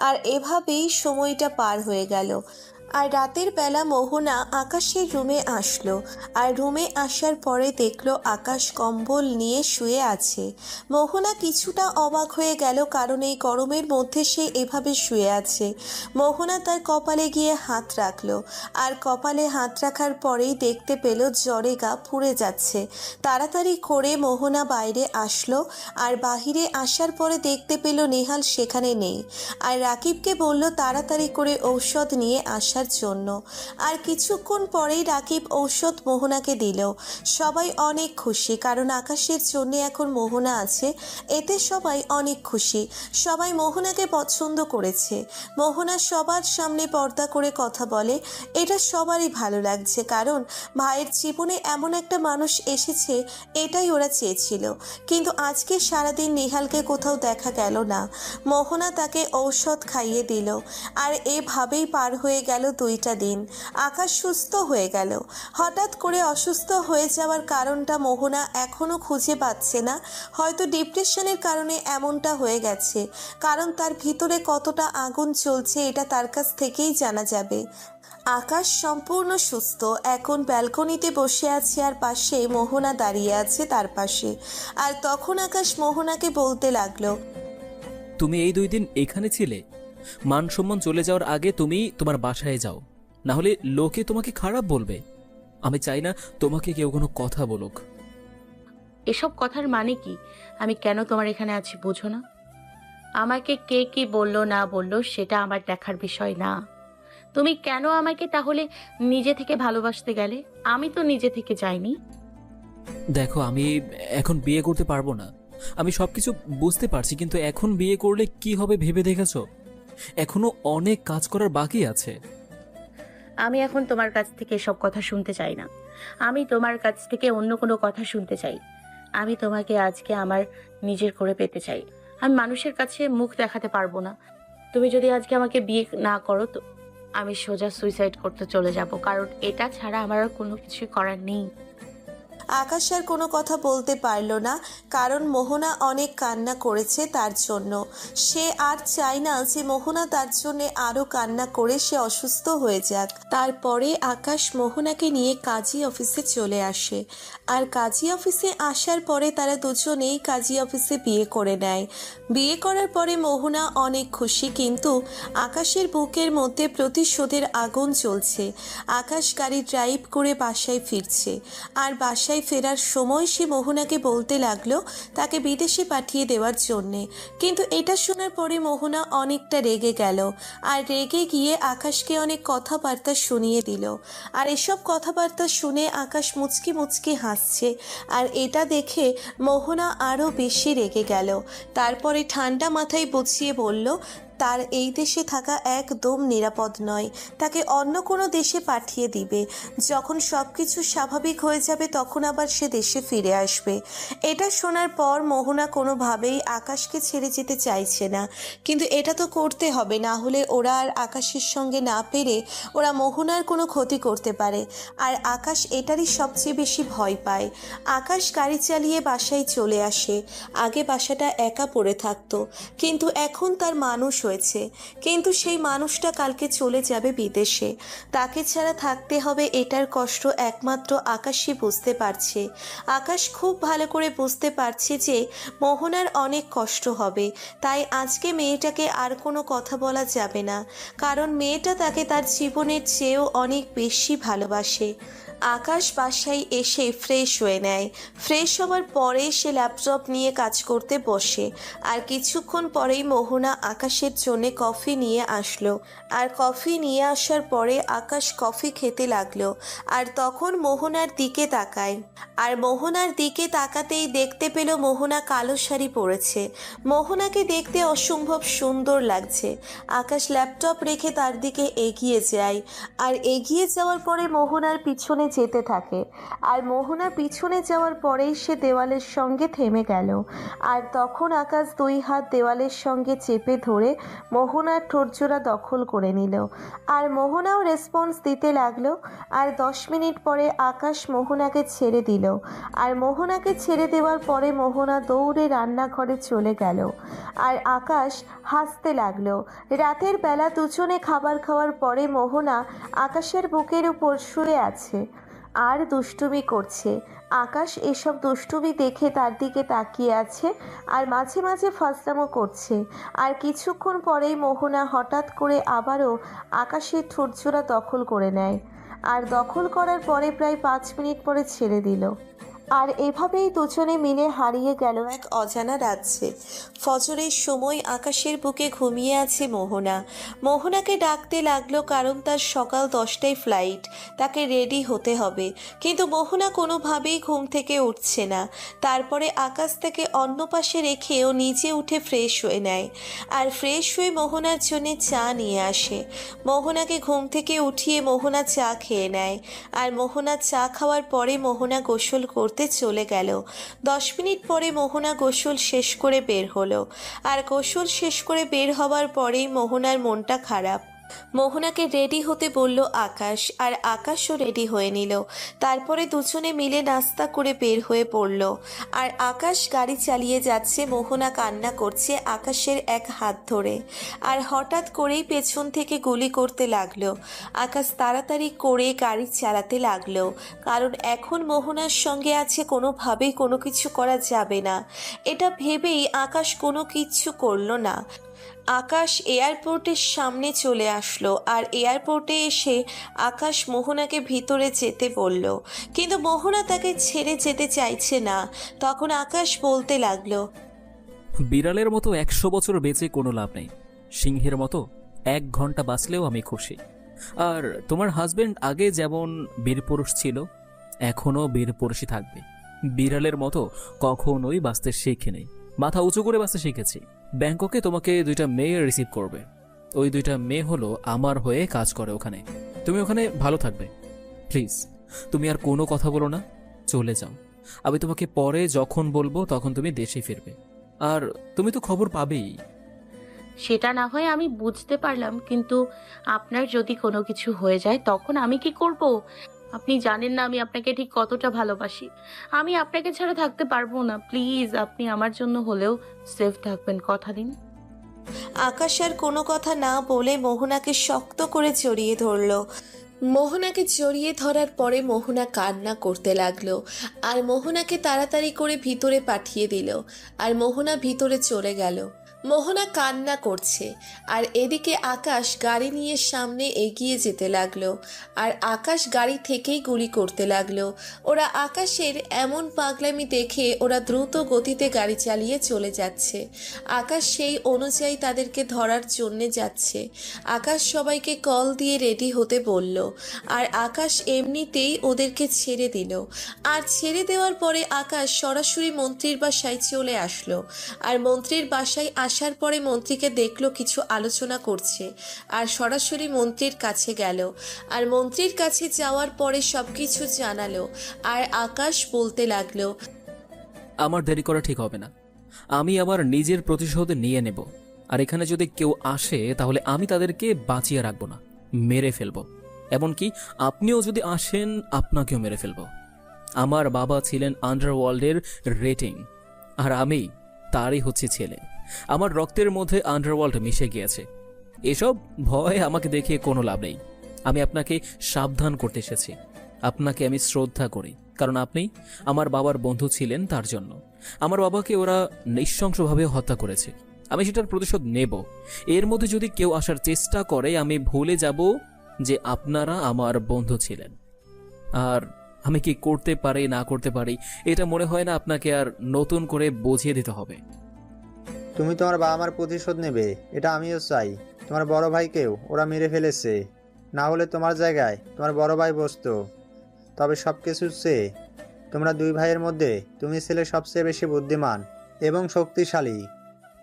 আর এভাবেই সময়টা পার হয়ে গেল। আর রাতের বেলা মোহনা আকাশের রুমে আসলো, আর রুমে আসার পরে দেখলো আকাশ কম্বল নিয়ে শুয়ে আছে। মোহনা কিছুটা অবাক হয়ে গেল, কারণ এই গরমের মধ্যে সে এভাবে শুয়ে আছে। মোহনা তার কপালে গিয়ে হাত রাখলো, আর কপালে হাত রাখার পরেই দেখতে পেল জ্বরে গা পুড়ে যাচ্ছে। তাড়াতাড়ি করে মোহনা বাইরে আসলো, আর বাহিরে আসার পরে দেখতে পেল নেহাল সেখানে নেই। আর রাকিবকে বলল তাড়াতাড়ি করে ঔষধ নিয়ে আসার জন্য। আর কিছুক্ষণ পরেই রাকিব ঔষধ মোহনাকে দিল। সবাই অনেক খুশি, কারণ আকাশের জন্য এখন মোহনা আছে, এতে সবাই অনেক খুশি। সবাই মোহনাকে পছন্দ করেছে। মোহনা সবার সামনে পর্দা করে কথা বলে, এটা সবারই ভালো লাগছে, কারণ ভাইয়ের জীবনে এমন একটা মানুষ এসেছে, এটাই ওরা চেয়েছিল। কিন্তু আজকে সারাদিন নেহালকে কোথাও দেখা গেল না। মোহনা তাকে ঔষধ খাইয়ে দিল, আর এভাবেই পার হয়ে গেল 2টা দিন। আকাশ সুস্থ হয়ে গেল। হঠাৎ করে অসুস্থ হয়ে যাওয়ার কারণটা মোহনা এখনও খুঁজে পাচ্ছে না। হয়তো ডিপ্রেশনের কারণে এমনটা হয়ে গেছে, কারণ তার ভিতরে কতটা আগুন চলছে এটা তার কাছ থেকেই জানা যাবে। আকাশ সম্পূর্ণ সুস্থ, এখন ব্যালকনিতে বসে আছে, আর পাশে মোহনা দাঁড়িয়ে আছে তার পাশে। আর তখন আকাশ মোহনাকে বলতে লাগলো, তুমি এই 2 দিন এখানে ছিলে? মান সম্মান চলে যাওয়ার আগে তুমি তোমার বাসায় যাও, না হলে লোকে তোমাকে খারাপ বলবে। আমি চাই না তোমাকে কেউ কোনো কথা বলুক। এসব কথার মানে কি? আমি কেন তোমার এখানে আছি বুঝো না? আমাকে কে কি বললো না বললো সেটা আমার দেখার বিষয় না। তুমি কেন আমাকে তাহলে নিজে থেকে ভালোবাসতে গেলে? আমি তো নিজে থেকে যাইনি। দেখো, আমি এখন বিয়ে করতে পারবো না। আমি সবকিছু বুঝতে পারছি, কিন্তু এখন বিয়ে করলে কি হবে ভেবে দেখেছো? এখনো অনেক কাজ করার বাকি আছে। আমি এখন তোমার কাছ থেকে এসব কথা শুনতে চাই না। আমি তোমার কাছ থেকে অন্য কোনো কথা শুনতে চাই। আমি তোমাকে আজকে আমার নিজের করে পেতে চাই। আমি মানুষের কাছে মুখ দেখাতে পারবো না। তুমি যদি আজকে আমাকে বিয়ে না করো তো আমি সোজা সুইসাইড করতে চলে যাব, কারণ এটা ছাড়া আমার আর কোনো কিছুই করার নেই। আকাশ আর কোনো কথা বলতে পারল না, কারণ মোহনা অনেক কান্না করেছে তার জন্য। সে আর চায় না যে মোহনা তার জন্য আরও কান্না করে সে অসুস্থ হয়ে যাক। তারপরে আকাশ মোহনাকে নিয়ে কাজী অফিসে চলে আসে, আর কাজী অফিসে আসার পরে তারা দুজনেই কাজী অফিসে বিয়ে করে নেয়। বিয়ে করার পরে মোহনা অনেক খুশি, কিন্তু আকাশের বুকের মধ্যে প্রতিশোধের আগুন জ্বলছে। আকাশ গাড়ি ড্রাইভ করে বাসায় ফিরছে, আর বাসায় ফেরার সময় সে মোহনাকে বলতে লাগলো তাকে বিদেশে পাঠিয়ে দেওয়ার জন্যে। কিন্তু এটা শোনার পরে মোহনা অনেকটা রেগে গেল, আর রেগে গিয়ে আকাশকে অনেক কথাবার্তা শুনিয়ে দিল। আর এসব কথাবার্তা শুনে আকাশ মুচকি মুচকি হাসছে, আর এটা দেখে মোহনা আরও বেশি রেগে গেল। তারপরে ঠান্ডা মাথায় বুঝিয়ে বলল তার এই দেশে থাকা একদম নিরাপদ নয়, তাকে অন্য কোনো দেশে পাঠিয়ে দিবে। যখন সব কিছু স্বাভাবিক হয়ে যাবে তখন আবার সে দেশে ফিরে আসবে। এটা শোনার পর মোহনা কোনোভাবেই আকাশকে ছেড়ে যেতে চাইছে না, কিন্তু এটা তো করতে হবে, না হলে ওরা আর আকাশের সঙ্গে না পেরে ওরা মোহনার কোনো ক্ষতি করতে পারে। আর আকাশ এটারই সবচেয়ে বেশি ভয় পায়। আকাশ গাড়ি চালিয়ে বাসায় চলে আসে। আগে বাসাটা একা পড়ে থাকতো, কিন্তু এখন তার মানুষ হয়েছে। কিন্তু সেই মানুষটা কালকে চলে যাবে বিদেশে, তাকে ছাড়া থাকতে হবে, এটার কষ্ট একমাত্র আকাশই বুঝতে পারছে। আকাশ খুব ভালো করে বুঝতে পারছে যে মোহনার অনেক কষ্ট হবে, তাই আজকে মেয়েটাকে আর কোনো কথা বলা যাবে না, কারণ মেয়েটা তাকে তার জীবনের চেয়েও অনেক বেশি ভালোবাসে। আকাশ বাসায় এসে ফ্রেশ হয়ে নেয়। ফ্রেশ হওয়ার পরে সে ল্যাপটপ নিয়ে কাজ করতে বসে, আর কিছুক্ষণ পরেই মোহনা আকাশের জন্য কফি নিয়ে আসলো। আর কফি নিয়ে আসার পরে আকাশ কফি খেতে লাগলো, আর তখন মোহনার দিকে তাকায়। আর মোহনার দিকে তাকাতেই দেখতে পেল মোহনা কালো শাড়ি পরেছে। মোহনাকে দেখতে অসম্ভব সুন্দর লাগছে। আকাশ ল্যাপটপ রেখে তার দিকে এগিয়ে যায়, আর এগিয়ে যাওয়ার পরে মোহনার পিছনে যেতে থাকে। আর মোহনা পিছনে যাওয়ার পরেই সে দেওয়ালের সঙ্গে থেমে গেল। আর তখন আকাশ দুই হাত দেওয়ালের সঙ্গে চেপে ধরে মোহনার ঠোঁটজোড়া দখল করে নিল। আর মোহনাও রেসপন্স দিতে লাগলো। আর 10 মিনিট পরে আকাশ মোহনাকে ছেড়ে দিল। আর মোহনাকে ছেড়ে দেওয়ার পরে মোহনা দৌড়ে রান্নাঘরে চলে গেল। আর আকাশ হাসতে লাগলো। রাতের বেলা দুজনে খাবার খাওয়ার পরে মোহনা আকাশের বুকের উপর শুয়ে আছে আর দুষ্টুমি করছে। আকাশ এসব দুষ্টুমি দেখে তার দিকে তাকিয়ে আছে আর মাঝে মাঝে ফাজলামো করছে। আর কিছুক্ষণ পরেই মোহনা হঠাৎ করে আবারও আকাশের ঠোঁটজোড়া দখল করে নেয়। আর দখল করার পরে প্রায় 5 মিনিট পরে ছেড়ে দিল। আর এভাবেই দুজনে মিলে হারিয়ে গেল এক অজানা রাজ্যে। ফজরের সময় আকাশের বুকে ঘুমিয়ে আছে মোহনা। মোহনাকে ডাকতে লাগলো কারণ তার সকাল 10টায় ফ্লাইট, তাকে রেডি হতে হবে। কিন্তু মোহনা কোনোভাবেই ঘুম থেকে উঠছে না। তারপরে আকাশ তাকে অন্য পাশে রেখে ও নিজে উঠে ফ্রেশ হয়ে নেয়। আর ফ্রেশ হয়ে মোহনার জন্য চা নিয়ে আসে। মোহনাকে ঘুম থেকে উঠিয়ে মোহনা চা খেয়ে নেয়। আর মোহনা চা খাওয়ার পরে মোহনা গোসল করতে চলে গেল। 10 মিনিট পরে মোহনা গোসল শেষ করে বের হলো। আর গোসল শেষ করে বের হওয়ার পরেই মোহনার মনটা খারাপ। মোহনাকে রেডি হতে বলল আকাশ, আর আকাশও রেডি হয়ে নিল। তারপরে দুজনে মিলে নাস্তা করে বের হয়ে পড়ল। আর আকাশ গাড়ি চালিয়ে যাচ্ছে, মোহনা কান্না করছে আকাশের এক হাত ধরে। আর হঠাৎ করেই পেছন থেকে গুলি করতে লাগলো। আকাশ তাড়াতাড়ি করে গাড়ি চালাতে লাগলো, কারণ এখন মোহনার সঙ্গে আছে, কোনোভাবেই কোনো কিছু করা যাবে না। এটা ভেবেই আকাশ কোনো কিছু করলো না। আকাশ এয়ারপোর্টের সামনে চলে আসলো। আর এয়ারপোর্টে এসে আকাশ মোহনাকে ভিতরে যেতে বলল, কিন্তু মোহনা তাকে ছেড়ে যেতে চাইছে না। তখন আকাশ বলতে লাগলো, বিড়ালের মতো 100 বছর বেঁচে কোনো লাভ নেই, সিংহের মতো 1 ঘন্টা বাঁচলেও আমি খুশি। আর তোমার হাজবেন্ড আগে যেমন বীরপুরুষ ছিল, এখনও বীরপুরুষই থাকবে। বিড়ালের মতো কখনোই বাঁচতে শেখেনি, মাথা উঁচু করে বাঁচতে শিখেছি। ব্যাংককে তোমাকে 2টা মেয়ে রিসিভ করবে। ওই 2টা মেয়ে হলো আমার হয়ে কাজ করে ওখানে। তুমি ওখানে ভালো থাকবে। প্লিজ তুমি আর কোনো কথা বলো না, চলে যাও। আমি তোমাকে পরে যখন বলবো তখন তুমি দেশে ফিরবে। আর তুমি তো খবর পাবেই। সেটা না হয় আমি বুঝতে পারলাম, কিন্তু আপনার যদি কোনো কিছু হয়ে যায় তখন আমি কি করব? আপনি জানেন না আমি আপনাকে ঠিক কতটা ভালোবাসি। আমি আপনাকে ছাড়া থাকতে পারবো না। প্লিজ আপনি আমার জন্য হলেও সেফ থাকবেন, কথা দিন। আকাশ আর কোনো কথা না বলে মোহনাকে শক্ত করে জড়িয়ে ধরলো। মোহনাকে জড়িয়ে ধরার পরে মোহনা কান্না করতে লাগলো। আর মোহনাকে তাড়াতাড়ি করে ভিতরে পাঠিয়ে দিল। আর মোহনা ভিতরে চলে গেল। মোহনা কান্না করছে। আর এদিকে আকাশ গাড়ি নিয়ে সামনে এগিয়ে যেতে লাগলো। আর আকাশ গাড়ি থেকেই গুলি করতে লাগলো। ওরা আকাশের এমন পাগলামি দেখে ওরা দ্রুত গতিতে গাড়ি চালিয়ে চলে যাচ্ছে। আকাশ সেই অনুযায়ী তাদেরকে ধরার জন্যে যাচ্ছে। আকাশ সবাইকে কল দিয়ে রেডি হতে বলল। আর আকাশ এমনিতেই ওদেরকে ছেড়ে দিল। আর ছেড়ে দেওয়ার পরে আকাশ সরাসরি মন্ত্রীর বাসায় চলে আসলো। আর মন্ত্রীর বাসায় আসার পরে মন্ত্রীকে দেখলো কিছু আলোচনা করছে। আর সরাসরি মন্ত্রীর কাছে গেল। আর মন্ত্রীর কাছে যাওয়ার পরে সবকিছু জানালো। আর আকাশ বলতে লাগলো, আমার দেরি করা ঠিক হবে না। আমি আমার নিজের প্রতিশোধ নিয়ে নেব। আর এখানে যদি কেউ আসে তাহলে আমি তাদেরকে বাঁচিয়ে রাখবো না, মেরে ফেলবো। এমনকি আপনিও যদি আসেন আপনাকেও মেরে ফেলবো। আমার বাবা ছিলেন আন্ডারওয়ার্ল্ডের রেটিং, আর আমি তারই হচ্ছে ছেলে। আমার রক্তের মধ্যে আন্ডারওয়ার্ল্ড মিশে গিয়েছে। এসব ভয় আমাকে দেখিয়ে কোনো লাভ নেই। আমি আপনাকে সাবধান করতে এসেছি। আপনাকে আমি শ্রদ্ধা করি, কারণ আপনি আমার বাবার বন্ধু ছিলেন। তার জন্য আমার বাবাকে ওরা নৃশংসভাবে হত্যা করেছে। আমি সেটার প্রতিশোধ নেব। এর মধ্যে যদি কেউ আসার চেষ্টা করে আমি ভুলে যাব যে আপনারা আমার বন্ধু ছিলেন। আর আমি কি করতে পারি না করতে পারি এটা মনে হয় না আপনাকে আর নতুন করে বুঝিয়ে দিতে হবে। তুমি তোমার বাবা মার প্রতিশোধ নেবে, এটা আমিও চাই। তোমার বড় ভাইকেও ওরা মেরে ফেলেছে, না হলে তোমার জায়গায় তোমার বড় ভাই বসতো। তবে সব কিছুর চেয়ে তোমরা 2 ভাইয়ের মধ্যে তুমি ছিলে সবচেয়ে বেশি বুদ্ধিমান এবং শক্তিশালী।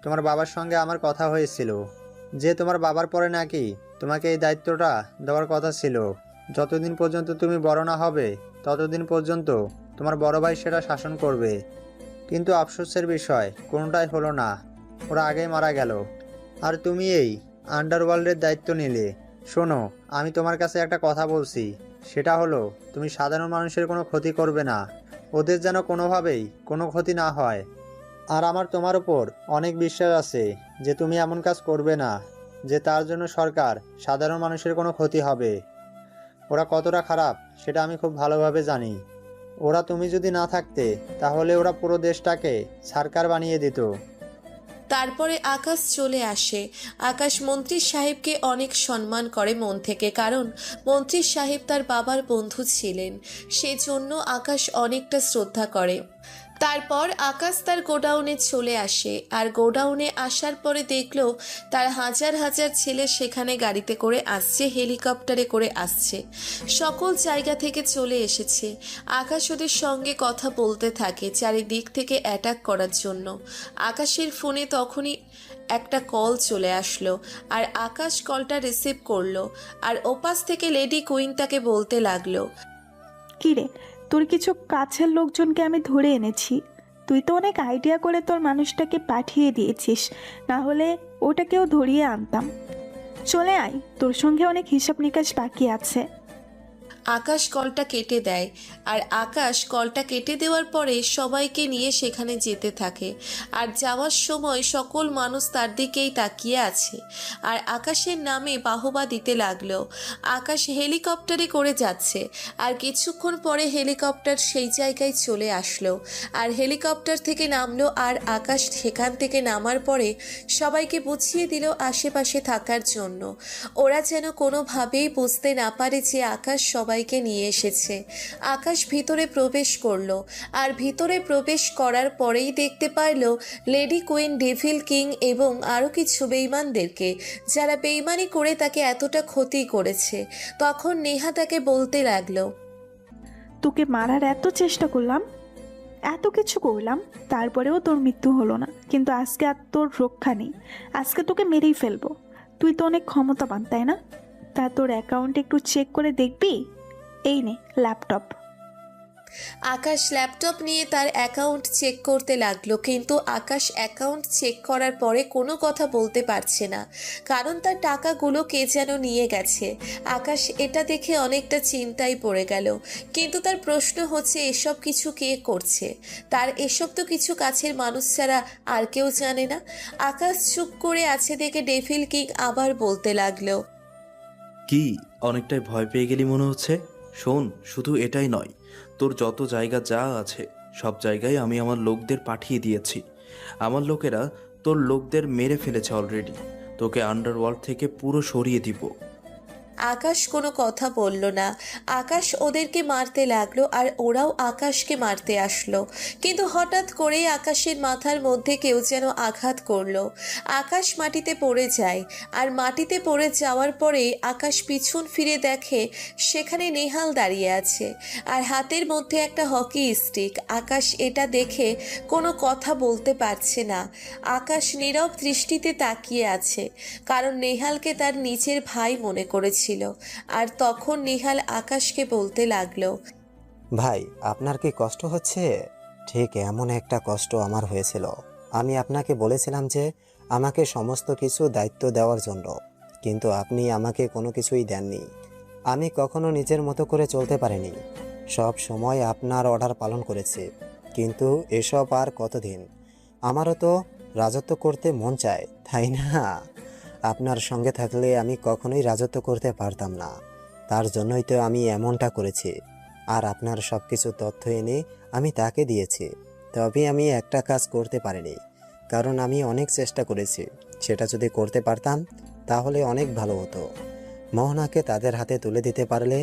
তোমার বাবার সঙ্গে আমার কথা হয়েছিল যে তোমার বাবার পরে নাকি তোমাকে এই দায়িত্বটা দেওয়ার কথা ছিল। যতদিন পর্যন্ত তুমি বড় না হবে ততদিন পর্যন্ত তোমার বড় ভাই সেটা শাসন করবে। কিন্তু আফসোসের বিষয় কোনোটাই হলো না, ওরা আগেই মারা গেল। আর তুমি এই আন্ডারওয়ার্ল্ডের দায়িত্ব নিলে। শোনো, আমি তোমার কাছে একটা কথা বলছি, সেটা হলো তুমি সাধারণ মানুষের কোনো ক্ষতি করবে না, ওদের যেন কোনোভাবেই কোনো ক্ষতি না হয়। আর আমার তোমার উপর অনেক বিশ্বাস আছে যে তুমি এমন কাজ করবে না যে তার জন্য সরকার সাধারণ মানুষের কোনো ক্ষতি হবে। ওরা কতটা খারাপ সেটা আমি খুব ভালোভাবে জানি। ওরা তুমি যদি না থাকতে তাহলে ওরা পুরো দেশটাকে সরকার বানিয়ে দিত। তারপরে আকাশ চলে আসে। আকাশ মন্ত্রী সাহেবকে অনেক সম্মান করে মন থেকে, কারণ মন্ত্রী সাহেব তার বাবার বন্ধু ছিলেন, সেজন্য আকাশ অনেকটা শ্রদ্ধা করে। তারপর আকাশ তার গোডাউনে চলে আসে, আর গোডাউনে আসার পরে দেখলো তার হাজার হাজার ছেলে সেখানে গাড়িতে করে আসছে, হেলিকপ্টারে করে আসছে, সকল জায়গা থেকে চলে এসেছে। আকাশ ওদের সঙ্গে কথা বলতে থাকে চারিদিক থেকে অ্যাটাক করার জন্য। আকাশের ফোনে তখনই একটা কল চলে আসলো, আর আকাশ কলটা রিসিভ করলো, আর ওপাশ থেকে লেডি কুইন তাকে বলতে লাগলো, কিরে, তোর কিছু কাছের লোকজনকে আমি ধরে এনেছি। তুই তো অনেক আইডিয়া করে তোর মানুষটাকে পাঠিয়ে দিয়েছিস, না হলে ওটাকেও ধরিয়ে আনতাম। চলে আয়, তোর সঙ্গে অনেক হিসাব নিকাশ বাকি আছে। আকাশ কলটা কেটে দেয়, আর আকাশ কলটা কেটে দেওয়ার পরে সবাইকে নিয়ে সেখানে যেতে থাকে। আর যাওয়ার সময় সকল মানুষ তার দিকেই তাকিয়ে আছে, আর আকাশের নামে বাহবা দিতে লাগলো। আকাশ হেলিকপ্টারে করে যাচ্ছে, আর কিছুক্ষণ পরে হেলিকপ্টার সেই জায়গায় চলে আসলো, আর হেলিকপ্টার থেকে নামলো। আর আকাশ সেখান থেকে নামার পরে সবাইকে বুঝিয়ে দিল আশেপাশে থাকার জন্য, ওরা যেন কোনোভাবেই বুঝতে না পারে যে আকাশ সবাইকে নিয়ে এসেছে। আকাশ ভিতরে প্রবেশ করলো, আর ভিতরে প্রবেশ করার পরেই দেখতে পারল লেডি কুইন, ডেভিল কিং এবং আরও কিছু বেইমানদেরকে, যারা বেইমানি করে তাকে এতটা ক্ষতি করেছে। তখন নেহা তাকে বলতে লাগলো, তোকে মারার এত চেষ্টা করলাম, এত কিছু করলাম, তারপরেও তোর মৃত্যু হলো না। কিন্তু আজকে আর তোর রক্ষা নেই, আজকে তোকে মেরেই ফেলবো। তুই তো অনেক ক্ষমতাবান, তাই না? তা তোর অ্যাকাউন্ট একটু চেক করে দেখবি? এই নে ল্যাপটপ। আকাশ ল্যাপটপ নিয়ে তার অ্যাকাউন্ট চেক করতে লাগলো, কিন্তু আকাশ অ্যাকাউন্ট চেক করার পরে কোনো কথা বলতে পারছে না, কারণ তার টাকাগুলো কে যেন নিয়ে গেছে। আকাশ এটা দেখে অনেকটা চিন্তায় পড়ে গেল, কিন্তু তার প্রশ্ন হচ্ছে এসব কিছু কে করছে? তার এসব তো কিছু কাছের মানুষ ছাড়া আর কেউ জানে না। আকাশ চুপ করে আছে দেখে ডেভিল কিং আবার বলতে লাগলো, কি অনেকটাই ভয় পেয়ে গেলি মনে হচ্ছে? শোন, শুধু এটাই নয়, তোর যত জায়গা যা আছে সব জায়গায় আমি আমার লোকদের পাঠিয়ে দিয়েছি। আমার লোকেরা তোর লোকদের মেরে ফেলেছে অলরেডি। তোকে আন্ডারওয়ার্ল্ড থেকে পুরো সরিয়ে দিব। আকাশ কোনো কথা বলল না। আকাশ ওদেরকে মারতে লাগলো, আর ওরাও আকাশকে মারতে আসলো, কিন্তু হঠাৎ করেই আকাশের মাথার মধ্যে কেউ যেন আঘাত করলো। আকাশ মাটিতে পড়ে যায়, আর মাটিতে পড়ে যাওয়ার পরে আকাশ পিছন ফিরে দেখে সেখানে নেহাল দাঁড়িয়ে আছে, আর হাতের মধ্যে একটা হকি স্টিক। আকাশ এটা দেখে কোনো কথা বলতে পারছে না। আকাশ নীরব দৃষ্টিতে তাকিয়ে আছে, কারণ নেহালকে তার নিজের ভাই মনে করেছে। আর তখন নিহাল আকাশকে বলতে লাগলো, ভাই, আপনার কি কষ্ট হচ্ছে? ঠিক এমন একটা কষ্ট আমার হয়েছিল। আমি আপনাকে বলেছিলাম যে আমাকে সমস্ত কিছু দায়িত্ব দেওয়ার জন্য, কিন্তু আপনি আমাকে কোনো কিছুই দেননি। আমি কখনো নিজের মতো করে চলতে পারিনি, সব সময় আপনার অর্ডার পালন করেছি। কিন্তু এসব আর কতদিন? আমারও তো রাজত্ব করতে মন চায়, তাই না? আপনার সঙ্গে থাকলে আমি কখনোই রাজত্ব করতে পারতাম না, তার জন্যই তো আমি এমনটা করেছি। আর আপনার সব কিছু তথ্য এনে আমি তাকে দিয়েছি। তবে আমি একটা কাজ করতে পারিনি, কারণ আমি অনেক চেষ্টা করেছি। সেটা যদি করতে পারতাম তাহলে অনেক ভালো হতো। মোহনাকে তাদের হাতে তুলে দিতে পারলে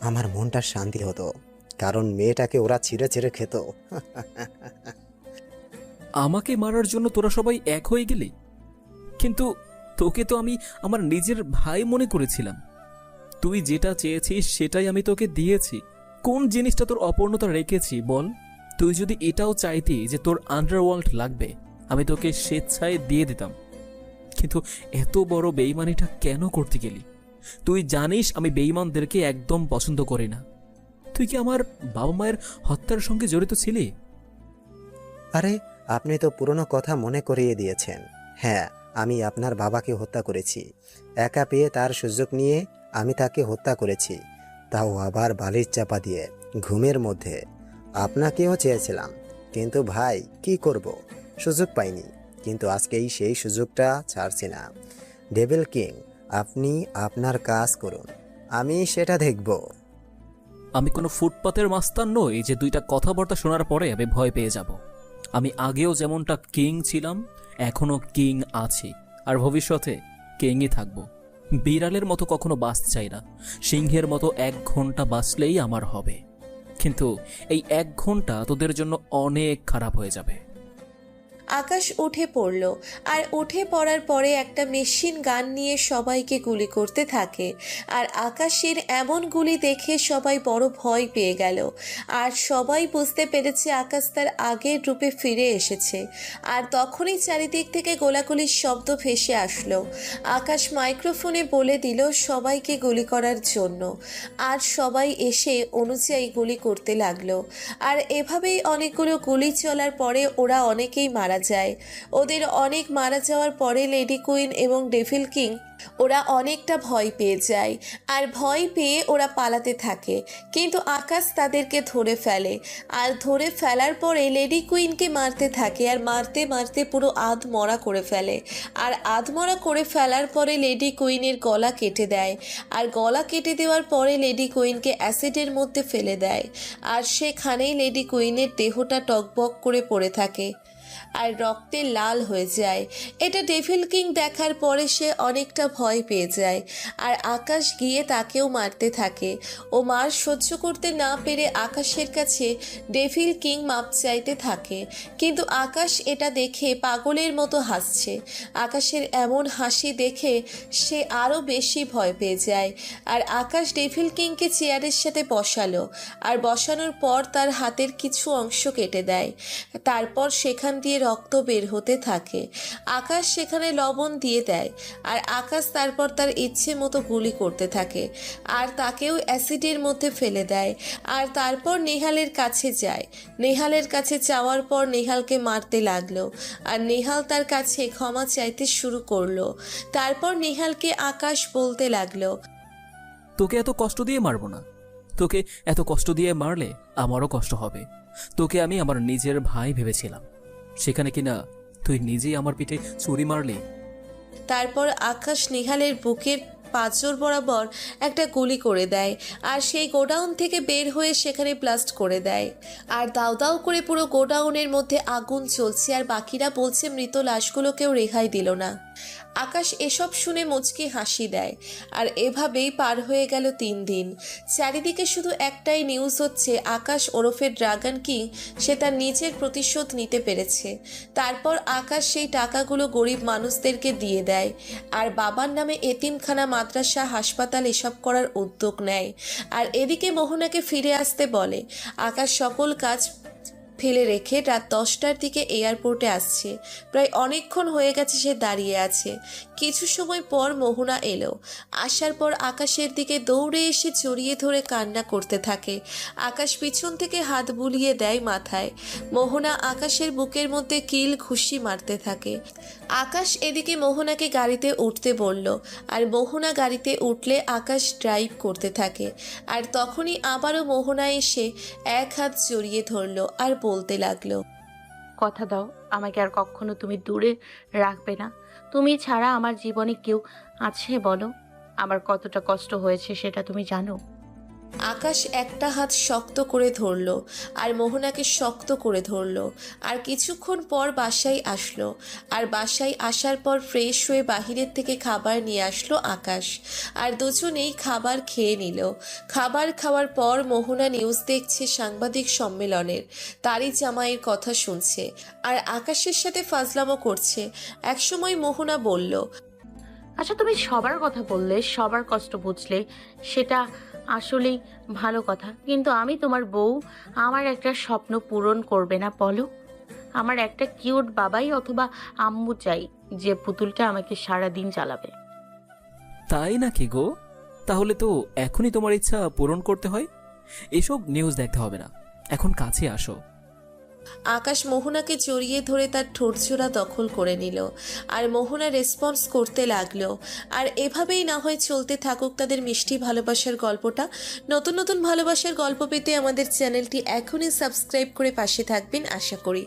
আমার মনটা শান্তি হতো, কারণ মেয়েটাকে ওরা ছিঁড়ে ছিঁড়ে খেত। আমাকে মারার জন্য তোরা সবাই এক হয়ে গেলি, কিন্তু তোকে তো আমি আমার নিজের ভাই মনে করেছিলাম। তুই যেটা চেয়েছিস সেটাই আমি তোকে দিয়েছি। কোন জিনিসটা তোর অপূর্ণতা রেখেছি বল? তুই যদি এটাও চাইতি যে তোর আন্ডারওয়ার্ল্ড লাগবে, আমি তোকে স্বেচ্ছায় দিয়ে দিতাম। কিন্তু এত বড় বেইমানিটা কেন করতে গেলি? তুই জানিস আমি বেঈমানদেরকে একদম পছন্দ করি না। তুই কি আমার বাবা মায়ের হত্যার সঙ্গে জড়িত ছিলি? আরে, আপনি তো পুরনো কথা মনে করিয়ে দিয়েছেন। হ্যাঁ, আমি আপনার বাবাকে হত্যা করেছি। একা পেয়ে তার সুযোগ নিয়ে আমি তাকে হত্যা করেছি, তাও আবার বালির চাপা দিয়ে, ঘুমের মধ্যে। আপনাকেও চেয়েছিলাম, কিন্তু ভাই কি করব, সুযোগ পাইনি। কিন্তু আজকেই সেই সুযোগটা ছাড়ছি না। ডেভিল কিং, আপনি আপনার কাজ করুন, আমি সেটা দেখব। আমি কোনো ফুটপাতের মাস্তান নই যে দুইটা কথাবার্তা শোনার পরে আমি ভয় পেয়ে যাব। আমি আগেও যেমনটা কিং ছিলাম, এখনো কিং আছি, আর ভবিষ্যতে কিংই থাকবো। বিড়ালের মতো কখনো বাঁচতে চাই না, সিংহের মতো 1 ঘন্টা বাঁচলেই আমার হবে। কিন্তু এই 1 ঘন্টা তোদের জন্য অনেক খারাপ হয়ে যাবে। আকাশ উঠে পড়ল, আর উঠে পড়ার পরে একটা মেশিন গান নিয়ে সবাইকে গুলি করতে থাকে। আর আকাশের এমন গুলি দেখে সবাই বড় ভয় পেয়ে গেল। আর সবাই বুঝতে পেরেছে আকাশ তার আগের রূপে ফিরে এসেছে। আর তখনই চারিদিক থেকে গোলাগুলির শব্দ ভেসে আসলো। আকাশ মাইক্রোফোনে বলে দিল সবাইকে গুলি করার জন্য। আর সবাই এসে অনুযায়ী গুলি করতে লাগলো। আর এভাবেই অনেকগুলো গুলি চলার পরে ওরা অনেকেই মারা যায়। ওদের অনেক মারা যাওয়ার পরে লেডি কুইন এবং ডেভিল কিং ওরা অনেকটা ভয় পেয়ে যায়। আর ভয় পেয়ে ওরা পালাতে থাকে, কিন্তু আকাশ তাদেরকে ধরে ফেলে। আর ধরে ফেলার পরে লেডি কুইনকে মারতে থাকে, আর মারতে মারতে পুরো আধমরা করে ফেলে। আর আধমরা করে ফেলার পরে লেডি কুইনের গলা কেটে দেয়। আর গলা কেটে দেওয়ার পরে লেডি কুইনকে অ্যাসিডের মধ্যে ফেলে দেয়। আর সেখানেই লেডি কুইনের দেহটা টকবক করে পড়ে থাকে আর রক্তে লাল হয়ে যায়। এটা ডেভিল কিং দেখার পরে সে অনেকটা ভয় পেয়ে যায়। আর আকাশ গিয়ে তাকেও মারতে থাকে। ও মার সহ্য করতে না পেরে আকাশের কাছে ডেভিল কিং মাপ চাইতে থাকে, কিন্তু আকাশ এটা দেখে পাগলের মতো হাসছে। আকাশের এমন হাসি দেখে সে আরও বেশি ভয় পেয়ে যায়। আর আকাশ ডেভিল কিংকে চেয়ারের সাথে বসালো, আর বসানোর পর তার হাতের কিছু অংশ কেটে দেয়। তারপর সেখান দিয়ে রক্ত বের হতে থাকে। আকাশ সেখানে লবণ দিয়ে দেয়। আর আকাশ তারপর তার ইচ্ছে মতো গুলি করতে থাকে, আর তাকেও অ্যাসিডের মধ্যে ফেলে দেয়। আর তারপর নেহালের কাছে যায়। নেহালের কাছে যাওয়ার পর নেহালকে মারতে লাগলো। আর নেহাল তার কাছে ক্ষমা চাইতে শুরু করলো। তারপর নেহালকে আকাশ বলতে লাগলো, তোকে এত কষ্ট দিয়ে মারবো না। তোকে এত কষ্ট দিয়ে মারলে আমারও কষ্ট হবে। তোকে আমি আমার নিজের ভাই ভেবেছিলাম, সেখানে কিনা তুই নিজেই আমার পিঠে ছুরি মারলি। তারপর আকাশ নেহালের বুকের পাঁজর বরাবর একটা গুলি করে দেয়। আর সেই গোডাউন থেকে বের হয়ে সেখানে ব্লাস্ট করে দেয়। আর দাউ দাউ করে পুরো গোডাউনের মধ্যে আগুন জ্বলছে। আর বাকিরা বলছে মৃত লাশগুলোকেও রেহাই দিল না। আকাশ এসব শুনে মুচকি হাসি দেয়। আর এভাবেই পার হয়ে গেল 3 দিন। চারিদিকে শুধু একটাই নিউজ হচ্ছে, আকাশ ওরফে ড্রাগন কিং সে তার নিজের প্রতিশোধ নিতে পেরেছে। তারপর আকাশ সেই টাকাগুলো গরিব মানুষদেরকে দিয়ে দেয়। আর বাবার নামে এতিমখানা, মাদ্রাসা, হাসপাতাল এসব করার উদ্যোগ নেয়। আর এদিকে মোহনাকে ফিরে আসতে বলে। আকাশ সকল কাজ ফেলে রেখে রাত 10টার দিকে এয়ারপোর্টে আসছে। প্রায় অনেকক্ষণ হয়ে গেছে সে দাঁড়িয়ে আছে। কিছু সময় পর মোহনা এলো। আসার পর আকাশের দিকে দৌড়ে এসে জড়িয়ে ধরে কান্না করতে থাকে। আকাশ পিছন থেকে হাত বুলিয়ে দেয় মাথায়। মোহনা আকাশের বুকের মধ্যে কিল ঘুষি মারতে থাকে। আকাশ এদিকে মোহনাকে গাড়িতে উঠতে বলল। আর মোহনা গাড়িতে উঠলে আকাশ ড্রাইভ করতে থাকে। আর তখনই আবারও মোহনা এসে এক হাত জড়িয়ে ধরল আর বলতে লাগলো, কথা দাও আমাকে আর কখনো তুমি দূরে রাখবে না। তুমি ছাড়া আমার জীবনে কেউ আছে বলো? আমার কতটা কষ্ট হয়েছে সেটা তুমি জানো। আকাশ একটা হাত শক্ত করে ধরল আর মোহনাকে শক্ত করে ধরল। আর কিছুক্ষণ পর বাসায় আসলো। আর বাসায় আসার পর ফ্রেশ হয়ে বাহিরের থেকে খাবার নিয়ে আসলো আকাশ। আর দুজনেই খাবার খেয়ে নিল। খাবার খাওয়ার পর মোহনা নিউজ দেখছে সাংবাদিক সম্মেলনের। তারই জামাইয়ের কথা শুনছে আর আকাশের সাথে ফাজলামো করছে। একসময় মোহনা বলল, আচ্ছা তুমি সবার কথা বললে, সবার কষ্ট বুঝলে, সেটা আসলেই ভালো কথা, কিন্তু আমি তোমার বউ, আমার একটা স্বপ্ন পূরণ করবে না বলো? আমার একটা কিউট বাবাই অথবা আম্মু চাই, যে পুতুলটা আমাকে সারা দিন চালাবে। তাই নাকি গো? তাহলে তো এখনই তোমার ইচ্ছা পূরণ করতে হয়। এসব নিউজ দেখতে হবে না, এখন কাছে আসো। আকাশ মোহনাকে জড়িয়ে ধরে তার ঠোঁটজোড়া দখল করে নিল, আর মোহনা রেসপন্স করতে লাগলো। আর এভাবেই না হয় চলতে থাকুক তাদের মিষ্টি ভালোবাসার গল্পটা। নতুন নতুন ভালোবাসার গল্প পেতে আমাদের চ্যানেলটি এখনই সাবস্ক্রাইব করে পাশে থাকবেন আশা করি।